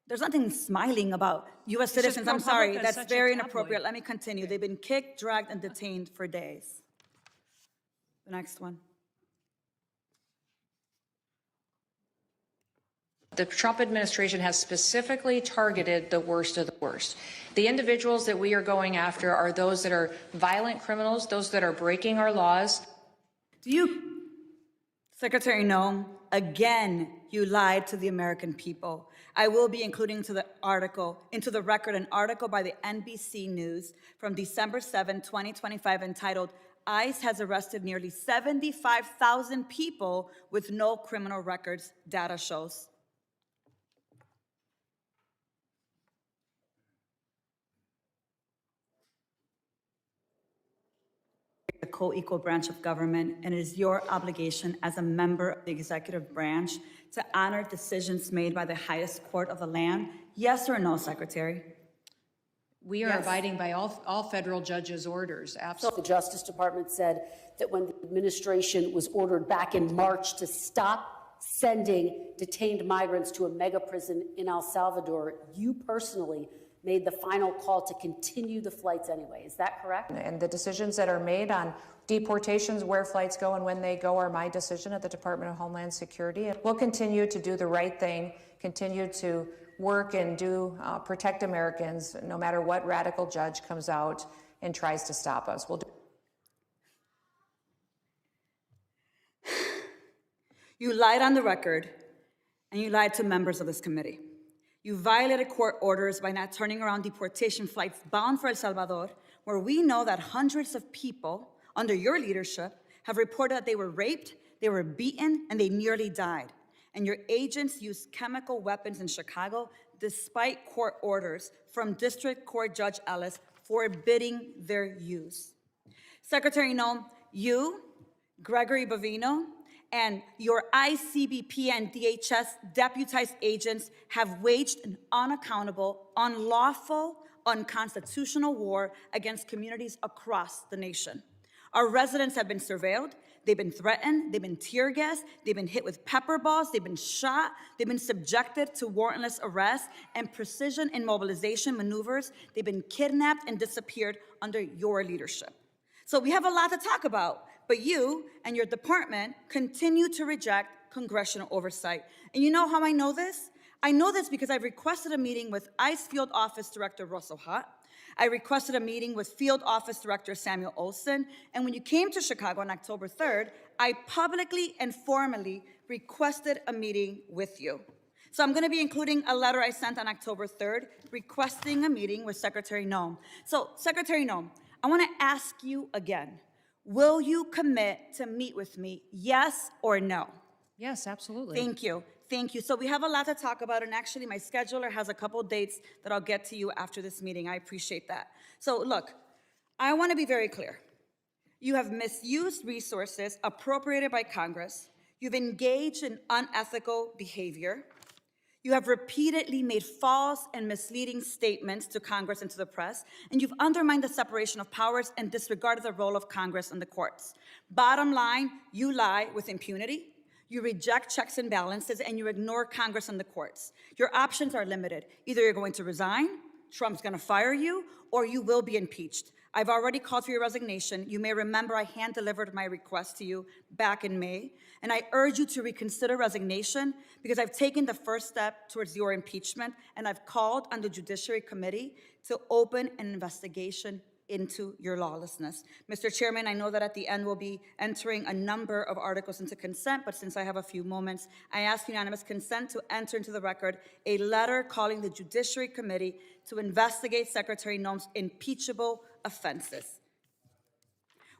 There's nothing smiling about U.S. citizens. I'm sorry, ProPublica is that's such a very tabloid. inappropriate. Let me continue. They've been kicked, dragged, and detained for days. The next one. The Trump administration has specifically targeted the worst of the worst. The individuals that we are going after are those that are violent criminals, those that are breaking our laws. Secretary Noem, again, you lied to the American people. I will be including into the record an article by the NBC News from December 7, 2025, entitled, "ICE has arrested nearly 75,000 people with no criminal records, data shows." The co-equal branch of government, and it is your obligation as a member of the executive branch to honor decisions made by the highest court of the land. Yes or no, Secretary? We are Yes. abiding by all federal judges' orders, absolutely. The Justice Department said that when the administration was ordered back in March to stop sending detained migrants to a mega prison in El Salvador, you personally made the final call to continue the flights anyway. Is that correct? And the decisions that are made on deportations, where flights go and when they go, are my decision at the Department of Homeland Security. And we'll continue to do the right thing, continue to work and protect Americans, no matter what radical judge comes out and tries to stop us. We'll do. You lied on the record, and you lied to members of this committee. You violated court orders by not turning around deportation flights bound for El Salvador, where we know that hundreds of people under your leadership have reported that they were raped, they were beaten, and they nearly died. And your agents used chemical weapons in Chicago despite court orders from District Court Judge Ellis forbidding their use. Secretary Noem, you, Gregory Bovino, and your ICBP and DHS deputized agents have waged an unaccountable, unlawful, unconstitutional war against communities across the nation. Our residents have been surveilled, they've been threatened, they've been tear gassed, they've been hit with pepper balls, they've been shot, they've been subjected to warrantless arrest and precision immobilization maneuvers, they've been kidnapped and disappeared under your leadership. So we have a lot to talk about, but you and your department continue to reject congressional oversight. And you know how I know this? I know this because I've requested a meeting with ICE Field Office Director Russell Hutt. I requested a meeting with Field Office Director Samuel Olson. And when you came to Chicago on October 3rd, I publicly and formally requested a meeting with you. So I'm going to be including a letter I sent on October 3rd requesting a meeting with Secretary Noem. So, Secretary Noem, I want to ask you again, will you commit to meet with me, yes or no? Yes, absolutely. Thank you. Thank you. So we have a lot to talk about, and actually my scheduler has a couple dates that I'll get to you after this meeting. I appreciate that. So look, I want to be very clear. You have misused resources appropriated by Congress. You've engaged in unethical behavior. You have repeatedly made false and misleading statements to Congress and to the press, and you've undermined the separation of powers and disregarded the role of Congress and the courts. Bottom line, you lie with impunity. You reject checks and balances, and you ignore Congress and the courts. Your options are limited. Either you're going to resign, Trump's going to fire you, or you will be impeached. I've already called for your resignation. You may remember I hand-delivered my request to you back in May, and I urge you to reconsider resignation because I've taken the first step towards your impeachment, and I've called on the Judiciary Committee to open an investigation into your lawlessness. Mr. Chairman, I know that at the end we'll be entering a number of articles into consent, but since I have a few moments, I ask unanimous consent to enter into the record a letter calling the Judiciary Committee to investigate Secretary Noem's impeachable offenses.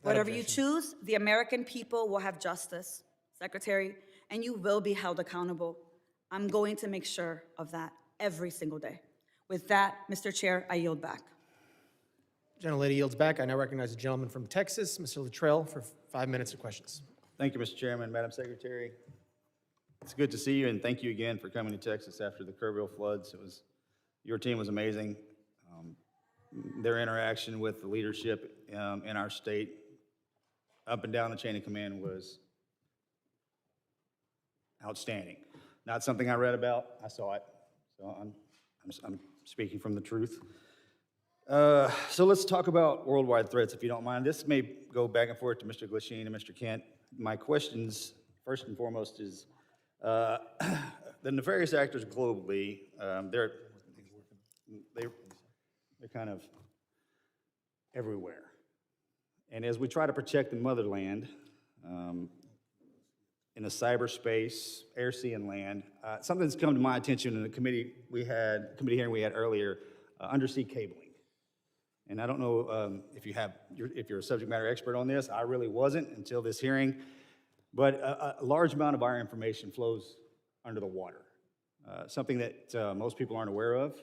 Whatever you choose, the American people will have justice, Secretary, and you will be held accountable. I'm going to make sure of that every single day. With that, Mr. Chair, I yield back. Gentlelady yields back. I now recognize the gentleman from Texas, Mr. Luttrell, for 5 minutes of questions. Thank you, Mr. Chairman, Madam Secretary. It's good to see you, and thank you again for coming to Texas after the Kerrville floods. Your team was amazing. Their interaction with the leadership in our state, up and down the chain of command, was outstanding. Not something I read about, I saw it. So I'm speaking from the truth. So let's talk about worldwide threats, if you don't mind. This may go back and forth to Mr. Glasheen and Mr. Kent. My questions, first and foremost, is the nefarious actors globally, they're kind of everywhere. And as we try to protect the motherland, in the cyberspace, air, sea, and land, something that's come to my attention in the committee hearing we had earlier, undersea cabling. And I don't know if you're a subject matter expert on this. I really wasn't until this hearing. But a large amount of our information flows under the water, something that most people aren't aware of,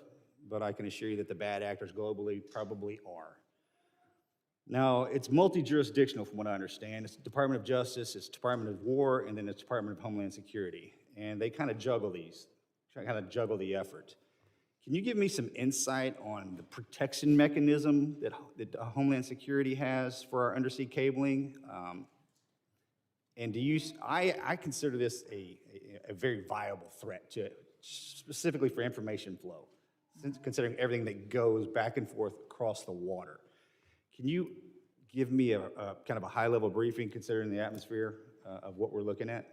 but I can assure you that the bad actors globally probably are. Now, it's multi-jurisdictional from what I understand. It's the Department of Justice, it's Department of War, and then it's Department of Homeland Security. And they kind of juggle these, kind of juggle the effort. Can you give me some insight on the protection mechanism that Homeland Security has for our undersea cabling? And I consider this a very viable threat specifically for information flow, considering everything that goes back and forth across the water. Can you give me a kind of a high-level briefing considering the atmosphere of what we're looking at?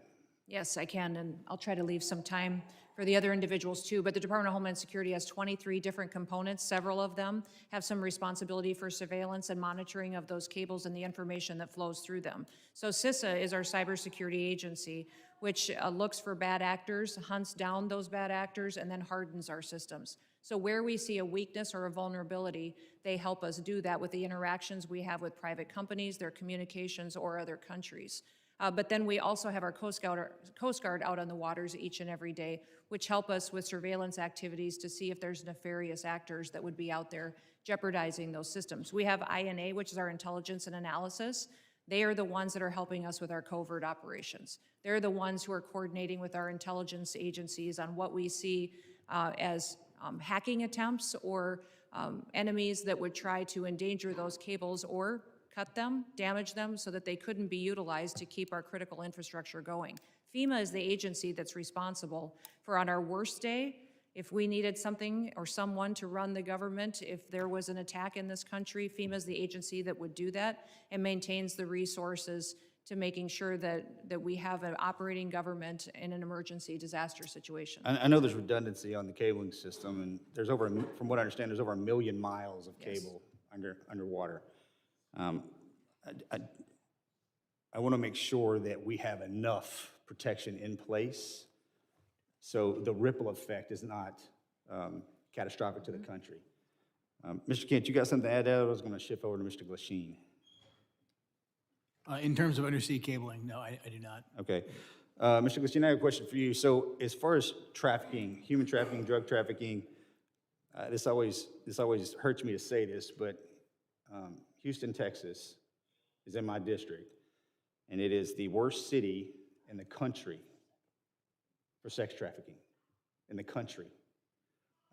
Yes, I can, and I'll try to leave some time for the other individuals too, but the Department of Homeland Security has 23 different components. Several of them have some responsibility for surveillance and monitoring of those cables and the information that flows through them. So CISA is our cybersecurity agency, which looks for bad actors, hunts down those bad actors, and then hardens our systems. So where we see a weakness or a vulnerability, they help us do that with the interactions we have with private companies, their communications, or other countries. But then we also have our Coast Guard out on the waters each and every day, which help us with surveillance activities to see if there's nefarious actors that would be out there jeopardizing those systems. We have INA, which is our intelligence and analysis. They are the ones that are helping us with our covert operations. They're the ones who are coordinating with our intelligence agencies on what we see as hacking attempts or enemies that would try to endanger those cables or cut them, damage them, so that they couldn't be utilized to keep our critical infrastructure going. FEMA is the agency that's responsible for, on our worst day, if we needed something or someone to run the government, if there was an attack in this country, FEMA is the agency that would do that and maintains the resources to making sure that we have an operating government in an emergency disaster situation. I know there's redundancy on the cabling system, and there's over, from what I understand, there's over 1 million miles of cable underwater. I want to make sure that we have enough protection in place so the ripple effect is not catastrophic to the country. Mr. Kent, you got something to add there? I was going to shift over to Mr. Glasheen. In terms of undersea cabling, no, I do not. Okay. Mr. Glasheen, I have a question for you. So as far as trafficking, human trafficking, drug trafficking, this always hurts me to say this, but Houston, Texas is in my district, and it is the worst city in the country for sex trafficking in the country.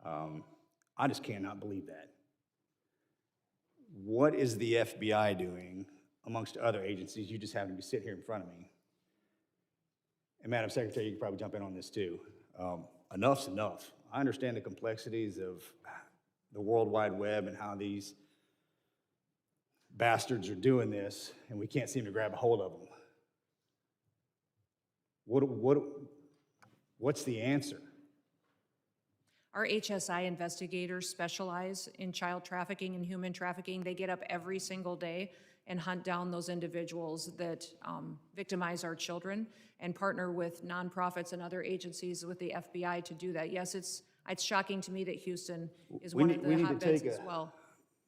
I just cannot believe that. What is the FBI doing amongst other agencies? You just happen to be sitting here in front of me. And Madam Secretary, you can probably jump in on this too. Enough's enough. I understand the complexities of the World Wide Web and how these bastards are doing this, and we can't seem to grab a hold of them. What's the answer? Our HSI investigators specialize in child trafficking and human trafficking. They get up every single day and hunt down those individuals that victimize our children and partner with nonprofits and other agencies with the FBI to do that. Yes, it's shocking to me that Houston is one of the hotbeds as well.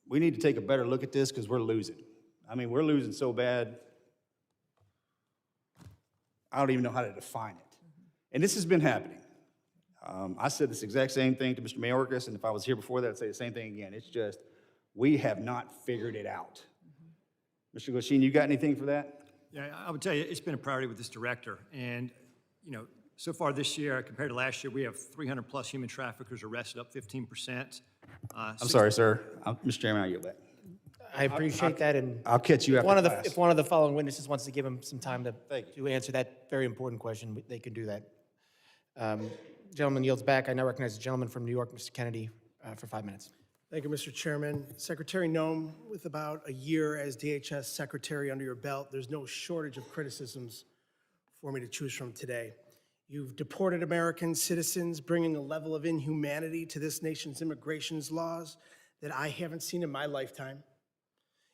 We need to take a better look at this because we're losing. I mean, we're losing so bad, I don't even know how to define it. And this has been happening. I said this exact same thing to Mr. Mayorkas, and if I was here before that, I'd say the same thing again. It's just, we have not figured it out. Mr. Glasheen, you got anything for that? Yeah, I would tell you, it's been a priority with this director. And, you know, so far this year, compared to last year, we have 300 plus human traffickers arrested, up 15%. I'm sorry, sir. Mr. Chairman, I yield back. I appreciate that, and I'll catch you after class. If one of the following witnesses wants to give him some time to answer that very important question, they can do that. Gentleman yields back. I now recognize the gentleman from New York, Mr. Kennedy, for 5 minutes. Thank you, Mr. Chairman. Secretary Noem, with about a year as DHS Secretary under your belt, there's no shortage of criticisms for me to choose from today. You've deported American citizens, bringing a level of inhumanity to this nation's immigration laws that I haven't seen in my lifetime.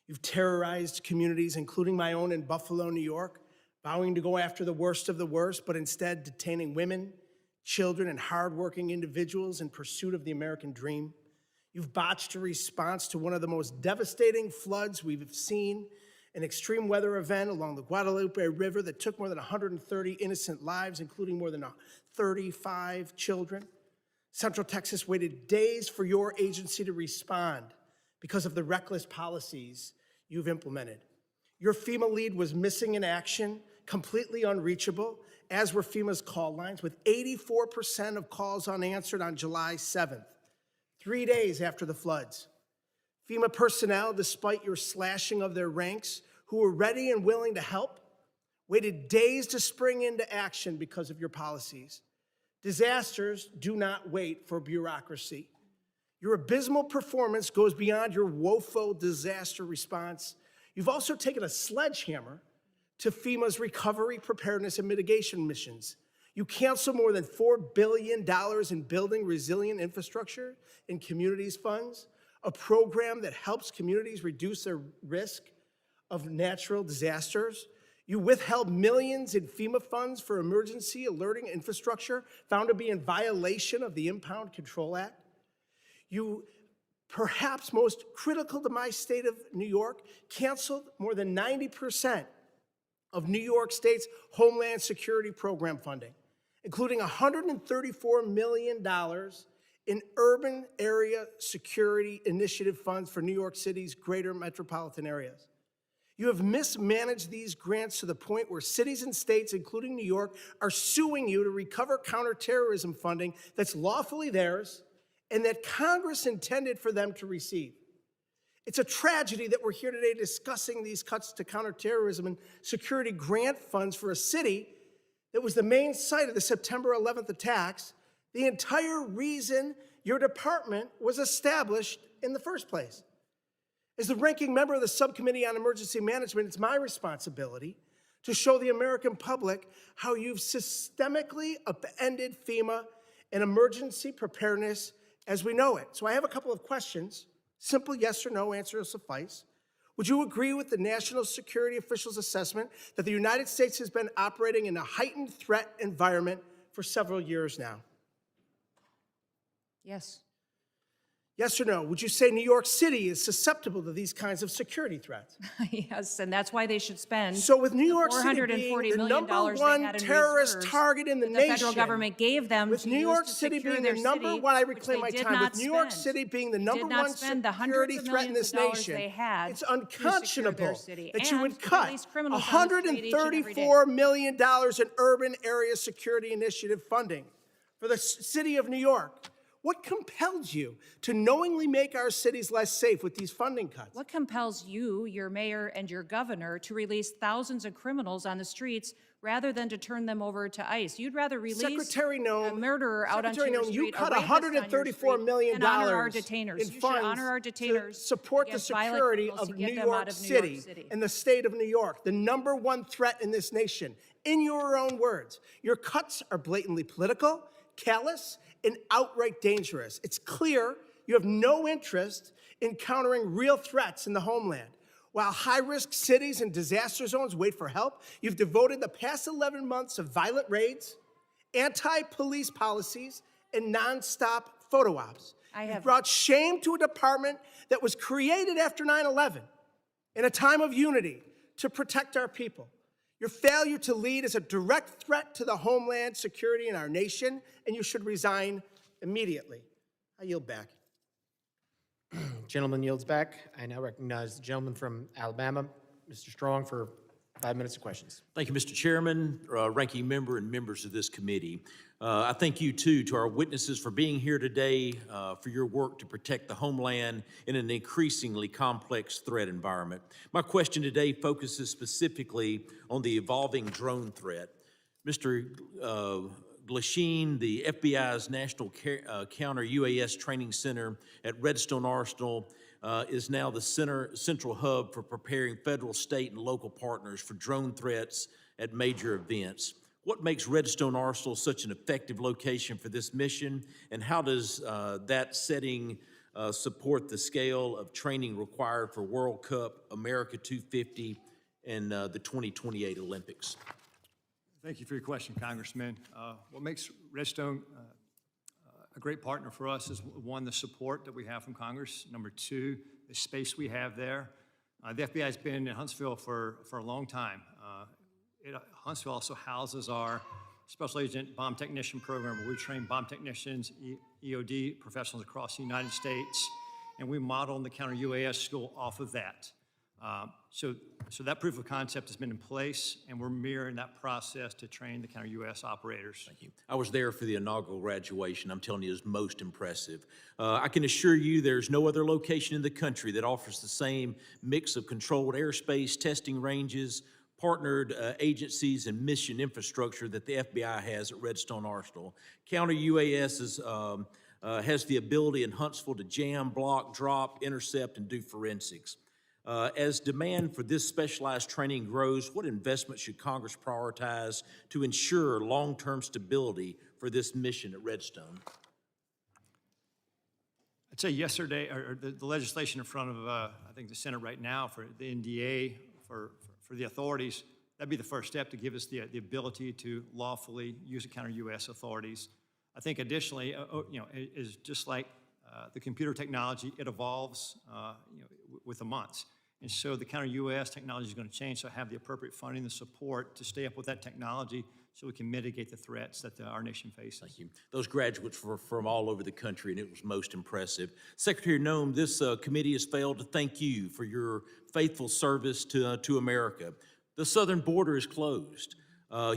You've terrorized communities, including my own in Buffalo, New York, vowing to go after the worst of the worst, but instead detaining women, children, and hardworking individuals in pursuit of the American dream. You've botched a response to one of the most devastating floods we've seen, an extreme weather event along the Guadalupe River that took more than 130 innocent lives, including more than 35 children. Central Texas waited days for your agency to respond because of the reckless policies you've implemented. Your FEMA lead was missing in action, completely unreachable, as were FEMA's call lines, with 84% of calls unanswered on July 7th, 3 days after the floods. FEMA personnel, despite your slashing of their ranks, who were ready and willing to help, waited days to spring into action because of your policies. Disasters do not wait for bureaucracy. Your abysmal performance goes beyond your woeful disaster response. You've also taken a sledgehammer to FEMA's recovery, preparedness, and mitigation missions. You canceled more than $4 billion in building resilient infrastructure and communities funds, a program that helps communities reduce their risk of natural disasters. You withheld millions in FEMA funds for emergency alerting infrastructure found to be in violation of the Impound Control Act. You, perhaps most critical to my state of New York, canceled more than 90% of New York State's Homeland Security Program funding, including $134 million in urban area security initiative funds for New York City's greater metropolitan areas. You have mismanaged these grants to the point where cities and states, including New York, are suing you to recover counterterrorism funding that's lawfully theirs and that Congress intended for them to receive. It's a tragedy that we're here today discussing these cuts to counterterrorism and security grant funds for a city that was the main site of the September 11th attacks, the entire reason your department was established in the first place. As the ranking member of the Subcommittee on Emergency Management, it's my responsibility to show the American public how you've systemically upended FEMA and emergency preparedness as we know it. So I have a couple of questions. Simple yes or no answer will suffice. Would you agree with the national security officials' assessment that the United States has been operating in a heightened threat environment for several years now? Yes. Yes or no? Would you say New York City is susceptible to these kinds of security threats? Yes, and that's why they should spend So with New the York City $440 being the million number they one had in terrorist reserves target in the that nation, the federal government gave them with to New use York to City secure being their the number city, one, I which reclaim they my did time, not with New York spend. City being the They number did not one spend the security hundreds of threat in millions this of dollars nation, they had it's to secure their unconscionable city that you and would cut release criminals on the street each and every day. $134 million in urban area security initiative funding for the city of New York. What compelled you to knowingly make our cities less safe with these funding cuts? What compels you, your mayor, and your governor to release thousands of criminals on the streets rather than to turn them over to ICE? You'd rather release Secretary Noem, a murderer out onto Secretary your Noem, street, you cut a rapist on your $134 street, million and honor our detainers. in You should funds honor our to detainers support the against violent security criminals of to get New them York out of New York City City. and the state of New York, the number one threat in this nation. In your own words, your cuts are blatantly political, callous, and outright dangerous. It's clear you have no interest in countering real threats in the homeland. While high-risk cities and disaster zones wait for help, you've devoted the past 11 months of violent raids, anti-police policies, and nonstop photo ops. You've brought shame to a department that was created after 9/11 in a time of unity to protect our people. Your failure to lead is a direct threat to the homeland security in our nation, and you should resign immediately. I yield back. Gentleman yields back. I now recognize the gentleman from Alabama, Mr. Strong, for 5 minutes of questions. Thank you, Mr. Chairman, ranking member, and members of this committee. I thank you, too, to our witnesses for being here today, for your work to protect the homeland in an increasingly complex threat environment. My question today focuses specifically on the evolving drone threat. Mr. Glasheen, the FBI's National Counter UAS Training Center at Redstone Arsenal is now the central hub for preparing federal, state, and local partners for drone threats at major events. What makes Redstone Arsenal such an effective location for this mission, and how does that setting support the scale of training required for World Cup, America 250, and the 2028 Olympics? Thank you for your question, Congressman. What makes Redstone a great partner for us is, one, the support that we have from Congress. Number two, the space we have there. The FBI has been in Huntsville for a long time. Huntsville also houses our Special Agent Bomb Technician Program, where we train bomb technicians, EOD professionals across the United States, and we model the counter UAS school off of that. So that proof of concept has been in place, and we're mirroring that process to train the counter UAS operators. Thank you. I was there for the inaugural graduation. I'm telling you, it was most impressive. I can assure you there's no other location in the country that offers the same mix of controlled airspace, testing ranges, partnered agencies, and mission infrastructure that the FBI has at Redstone Arsenal. Counter UAS has the ability in Huntsville to jam, block, drop, intercept, and do forensics. As demand for this specialized training grows, what investment should Congress prioritize to ensure long-term stability for this mission at Redstone? I'd say yesterday, or the legislation in front of, I think, the Senate right now for the NDA, for the authorities, that'd be the first step to give us the ability to lawfully use the counter U.S. authorities. I think additionally, is just like the computer technology, it evolves, with the months. And so the counter U.S. technology is going to change, so have the appropriate funding and support to stay up with that technology so we can mitigate the threats that our nation faces. Thank you. Those graduates were from all over the country, and it was most impressive. Secretary Noem, this committee has failed to thank you for your faithful service to America. The southern border is closed.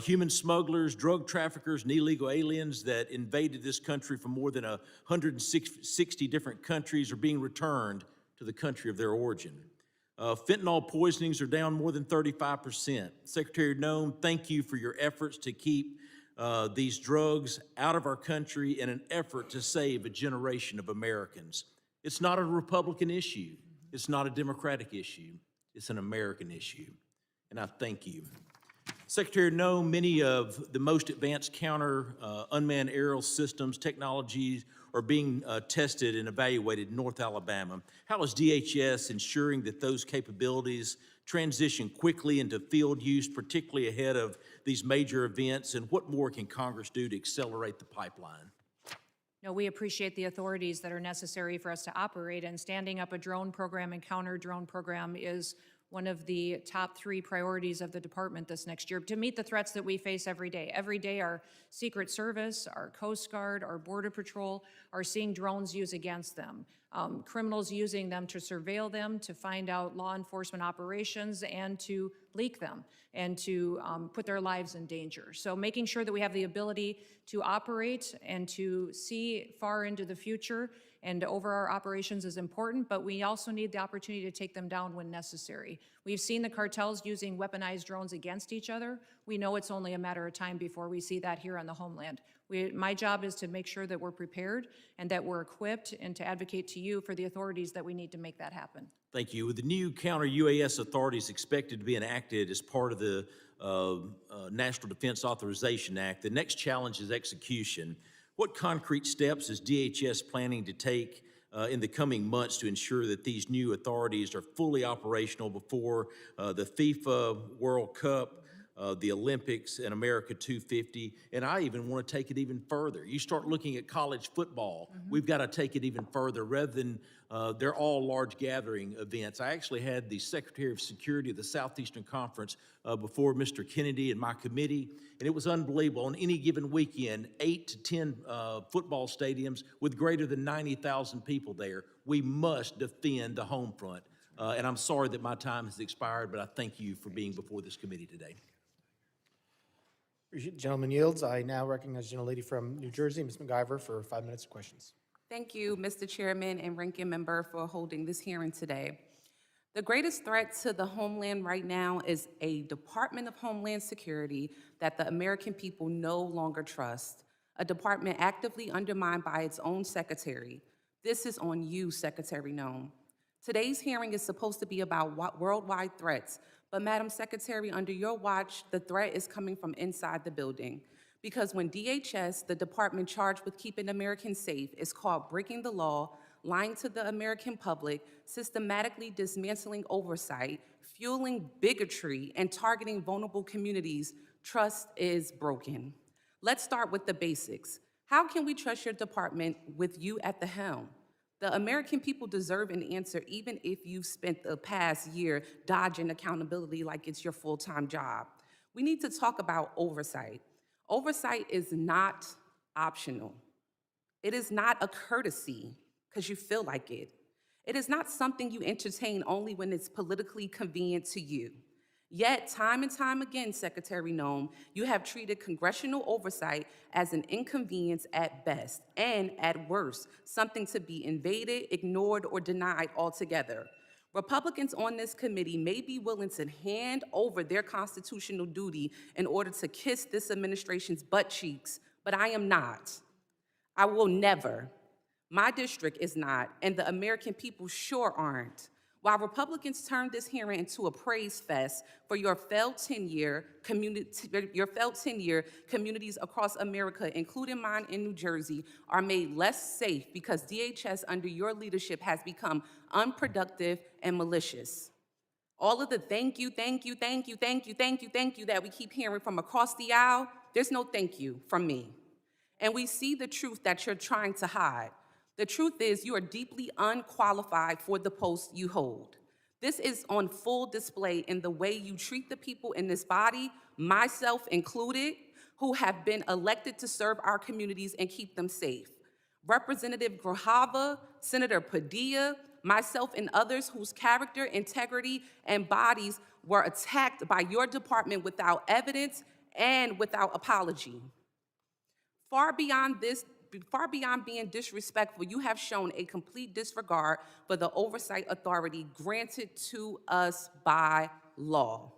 Human smugglers, drug traffickers, and illegal aliens that invaded this country from more than 160 different countries are being returned to the country of their origin. Fentanyl poisonings are down more than 35%. Secretary Noem, thank you for your efforts to keep these drugs out of our country in an effort to save a generation of Americans. It's not a Republican issue. It's not a Democratic issue. It's an American issue. And I thank you. Secretary Noem, many of the most advanced counter unmanned aerial systems technologies are being tested and evaluated in North Alabama. How is DHS ensuring that those capabilities transition quickly into field use, particularly ahead of these major events? And what more can Congress do to accelerate the pipeline? No, we appreciate the authorities that are necessary for us to operate, and standing up a drone program and counter drone program is one of the top 3 priorities of the department this next year to meet the threats that we face every day. Every day, our Secret Service, our Coast Guard, our Border Patrol are seeing drones used against them. Criminals using them to surveil them, to find out law enforcement operations, and to leak them, and to put their lives in danger. So making sure that we have the ability to operate and to see far into the future and over our operations is important, but we also need the opportunity to take them down when necessary. We've seen the cartels using weaponized drones against each other. We know it's only a matter of time before we see that here on the Homeland. My job is to make sure that we're prepared and that we're equipped, and to advocate to you for the authorities that we need to make that happen. Thank you. With the new counter-UAS authorities expected to be enacted as part of the National Defense Authorization Act, the next challenge is execution. What concrete steps is DHS planning to take in the coming months to ensure that these new authorities are fully operational before the FIFA World Cup, the Olympics, and America 250? And I even want to take it even further. You start looking at college football, we've got to take it even further rather than they're all large gathering events. I actually had the Secretary of Security of the Southeastern Conference before Mr. Kennedy and my committee, and it was unbelievable. On any given weekend, 8 to 10 football stadiums with greater than 90,000 people there. We must defend the home front. And I'm sorry that my time has expired, but I thank you for being before this committee today. Gentleman yields. I now recognize the gentlelady from New Jersey, Ms. McIver, for 5 minutes of questions. Thank you, Mr. Chairman and Ranking Member, for holding this hearing today. The greatest threat to the homeland right now is a Department of Homeland Security that the American people no longer trust, a department actively undermined by its own secretary. This is on you, Secretary Noem. Today's hearing is supposed to be about worldwide threats, but Madam Secretary, under your watch, the threat is coming from inside the building. Because when DHS, the department charged with keeping Americans safe, is caught breaking the law, lying to the American public, systematically dismantling oversight, fueling bigotry, and targeting vulnerable communities, trust is broken. Let's start with the basics. How can we trust your department with you at the helm? The American people deserve an answer, even if you've spent the past year dodging accountability like it's your full-time job. We need to talk about oversight. Oversight is not optional. It is not a courtesy because you feel like it. It is not something you entertain only when it's politically convenient to you. Yet, time and time again, Secretary Noem, you have treated congressional oversight as an inconvenience at best, and at worst, something to be invaded, ignored, or denied altogether. Republicans on this committee may be willing to hand over their constitutional duty in order to kiss this administration's butt cheeks, but I am not. I will never. My district is not, and the American people sure aren't. While Republicans turned this hearing into a praise fest for your failed 10-year communities across America, including mine in New Jersey, are made less safe because DHS under your leadership has become unproductive and malicious. All of the thank you that we keep hearing from across the aisle, there's no thank you from me. And we see the truth that you're trying to hide. The truth is you are deeply unqualified for the post you hold. This is on full display in the way you treat the people in this body, myself included, who have been elected to serve our communities and keep them safe. Representative Grajava, Senator Padilla, myself and others whose character, integrity, and bodies were attacked by your department without evidence and without apology. Far beyond being disrespectful, you have shown a complete disregard for the oversight authority granted to us by law.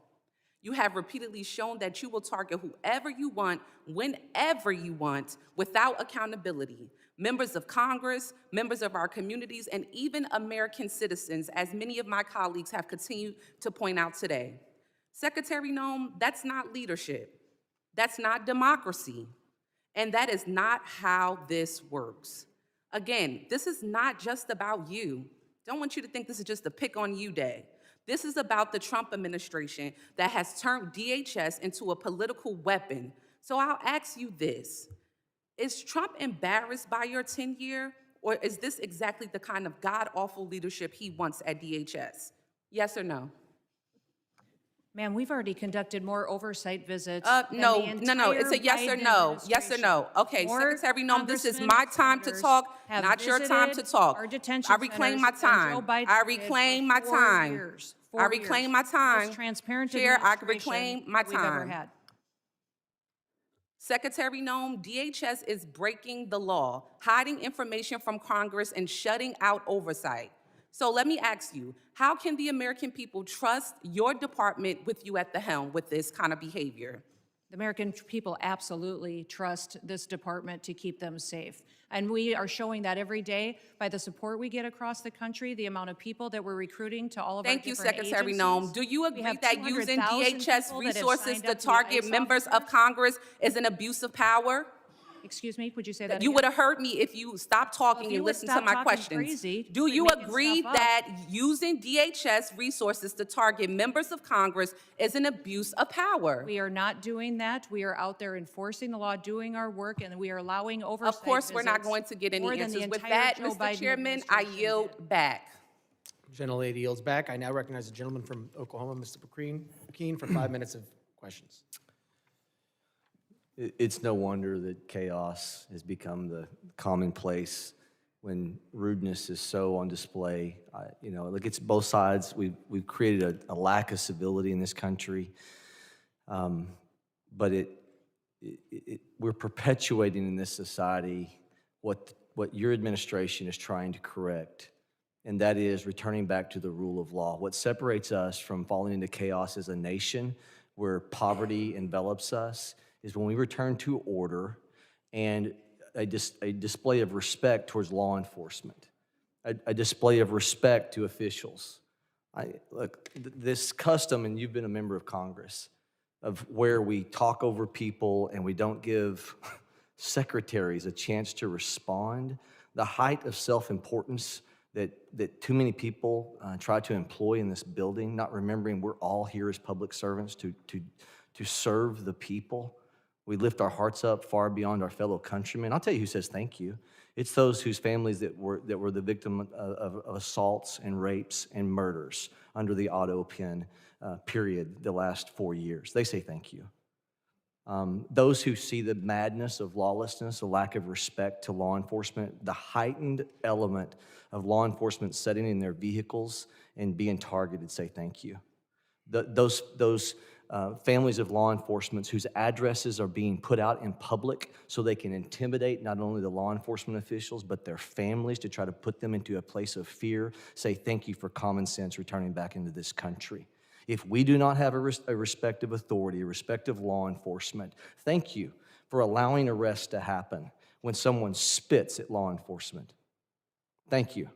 You have repeatedly shown that you will target whoever you want, whenever you want, without accountability. Members of Congress, members of our communities, and even American citizens, as many of my colleagues have continued to point out today. Secretary Noem, that's not leadership. That's not democracy. And that is not how this works. Again, this is not just about you. Don't want you to think this is just a pick on you day. This is about the Trump administration that has turned DHS into a political weapon. So I'll ask you this. Is Trump embarrassed by your tenure, or is this exactly the kind of god-awful leadership he wants at DHS? Yes or no? Ma'am, we've already conducted more oversight visits. No, it's a yes or no. Yes or no. Okay, Secretary Noem, this is my time to talk, not your time to talk. I reclaim my time. I reclaim my time. I reclaim my time. Chair, I reclaim my time. Secretary Noem, DHS is breaking the law, hiding information from Congress and shutting out oversight. So let me ask you, how can the American people trust your department with you at the helm with this kind of behavior? The American people absolutely trust this department to keep them safe. And we are showing that every day by the support we get across the country, the amount of people that we're recruiting to all of our different agencies. Thank you, Secretary Noem. Do you agree that using DHS resources to target members of Congress is an abuse of power? Excuse me, would you say that You again? would have heard me if you stopped talking and listened to my questions. Do you agree that using DHS resources to target members of Congress is an abuse of power? We are not doing that. We are out there enforcing the law, doing our work, and we are allowing oversight. Of course, we're not going to get any more than the answers. With entire that, Joe Mr. Biden Chairman, I yield back. Gentlelady yields back. I now recognize the gentleman from Oklahoma, Mr. McKean, for 5 minutes of questions. It's no wonder that chaos has become the commonplace when rudeness is so on display. Look, it's both sides. We've created a lack of civility in this country, but we're perpetuating in this society what your administration is trying to correct, and that is returning back to the rule of law. What separates us from falling into chaos as a nation where poverty envelops us is when we return to order and a display of respect towards law enforcement, a display of respect to officials. Look, this custom, and you've been a member of Congress, of where we talk over people and we don't give secretaries a chance to respond, the height of self-importance that too many people try to employ in this building, not remembering we're all here as public servants to serve the people. We lift our hearts up far beyond our fellow countrymen. I'll tell you who says thank you. It's those whose families that were the victim of assaults and rapes and murders under the auto pen period the last 4 years. They say thank you. Those who see the madness of lawlessness, a lack of respect to law enforcement, the heightened element of law enforcement sitting in their vehicles and being targeted, say thank you. Those families of law enforcement whose addresses are being put out in public so they can intimidate not only the law enforcement officials, but their families to try to put them into a place of fear, say thank you for common sense returning back into this country. If we do not have a respect of authority, a respect of law enforcement, thank you for allowing arrests to happen when someone spits at law enforcement. Thank you.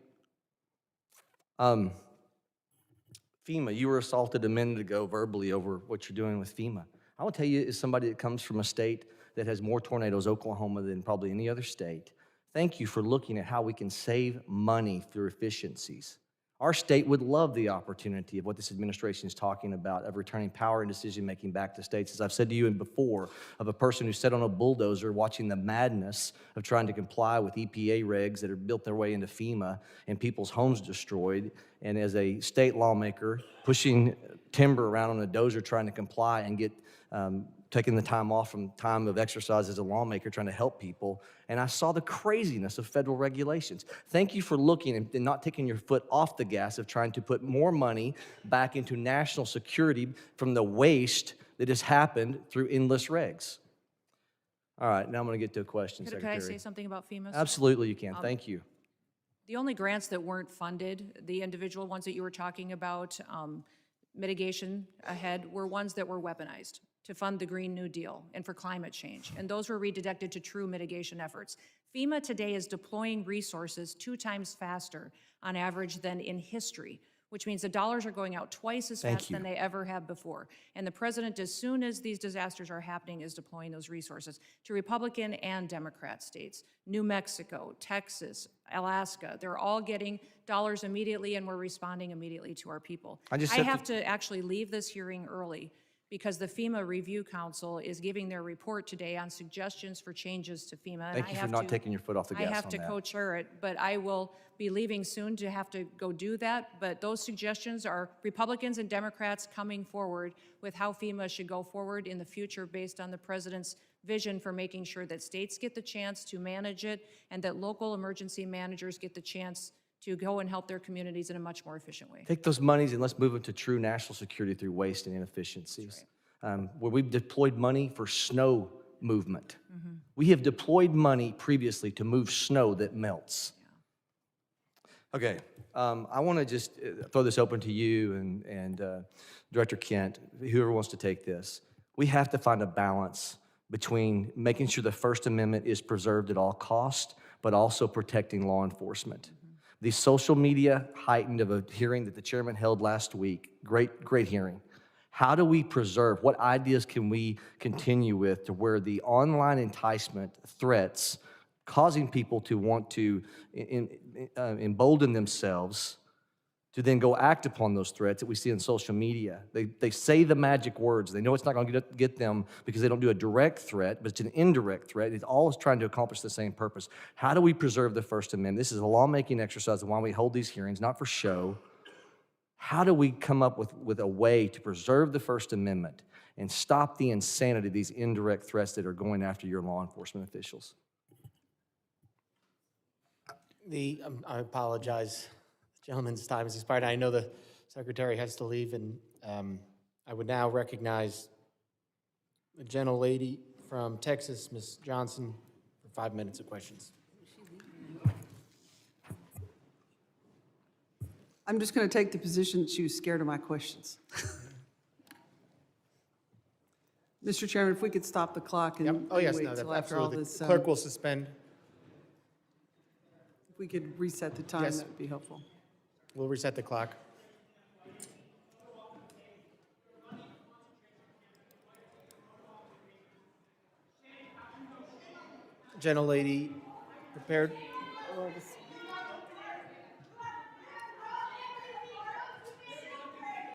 FEMA, you were assaulted a minute ago verbally over what you're doing with FEMA. I will tell you, as somebody that comes from a state that has more tornadoes, Oklahoma, than probably any other state, thank you for looking at how we can save money through efficiencies. Our state would love the opportunity of what this administration is talking about, of returning power and decision-making back to states. As I've said to you before, of a person who sat on a bulldozer watching the madness of trying to comply with EPA regs that have built their way into FEMA and people's homes destroyed, and as a state lawmaker pushing timber around on a dozer trying to comply and get taking the time off from time of exercise as a lawmaker trying to help people, and I saw the craziness of federal regulations. Thank you for looking and not taking your foot off the gas of trying to put more money back into national security from the waste that has happened through endless regs. All right, now I'm going to get to a question, Secretary. Could I say something about FEMA? Absolutely, you can. Thank you. The only grants that weren't funded, the individual ones that you were talking about, mitigation ahead, were ones that were weaponized to fund the Green New Deal and for climate change. And those were redirected to true mitigation efforts. FEMA today is deploying resources 2 times faster on average than in history. which means the dollars are going out twice as Thank fast you. than they ever have before. And the president, as soon as these disasters are happening, is deploying those resources to Republican and Democrat states. New Mexico, Texas, Alaska, they're all getting dollars immediately, and we're responding immediately to our people. I just I have have to actually leave this hearing early because the FEMA Review Council is giving their report today on suggestions for changes to FEMA. and Thank I you for have not to- taking your foot off the I gas have on to that. co-chair it, but I will be leaving soon to have to go do that. But those suggestions are Republicans and Democrats coming forward with how FEMA should go forward in the future based on the president's vision for making sure that states get the chance to manage it and that local emergency managers get the chance to go and help their communities in a much more efficient way. Take those monies and let's move them to true national security through waste and inefficiencies. Where we've deployed money for snow movement. We have deployed money previously to move snow that melts. Okay, I want to just throw this open to you and Director Kent, whoever wants to take this. We have to find a balance between making sure the First Amendment is preserved at all cost, but also protecting law enforcement. The social media heightened of a hearing that the chairman held last week, great hearing. How do we preserve, what ideas can we continue with to where the online enticement threats causing people to want to embolden themselves to then go act upon those threats that we see in social media. They say the magic words. They know it's not going to get them because they don't do a direct threat, but it's an indirect threat. It's always trying to accomplish the same purpose. How do we preserve the First Amendment? This is a lawmaking exercise and why we hold these hearings, not for show. How do we come up with a way to preserve the First Amendment and stop the insanity of these indirect threats that are going after your law enforcement officials? I apologize. The gentleman's time has expired. I know the secretary has to leave, and I would now recognize the gentlelady from Texas, Ms. Johnson, for 5 minutes of questions. I'm just going to take the position that she was scared of my questions. Mr. Chairman, if we could stop the clock and Oh, yes, wait no, till after all absolutely. this. The clerk will suspend. If we could reset the time, Yes. that would be helpful. We'll reset the clock. Gentlelady prepared? Well, this-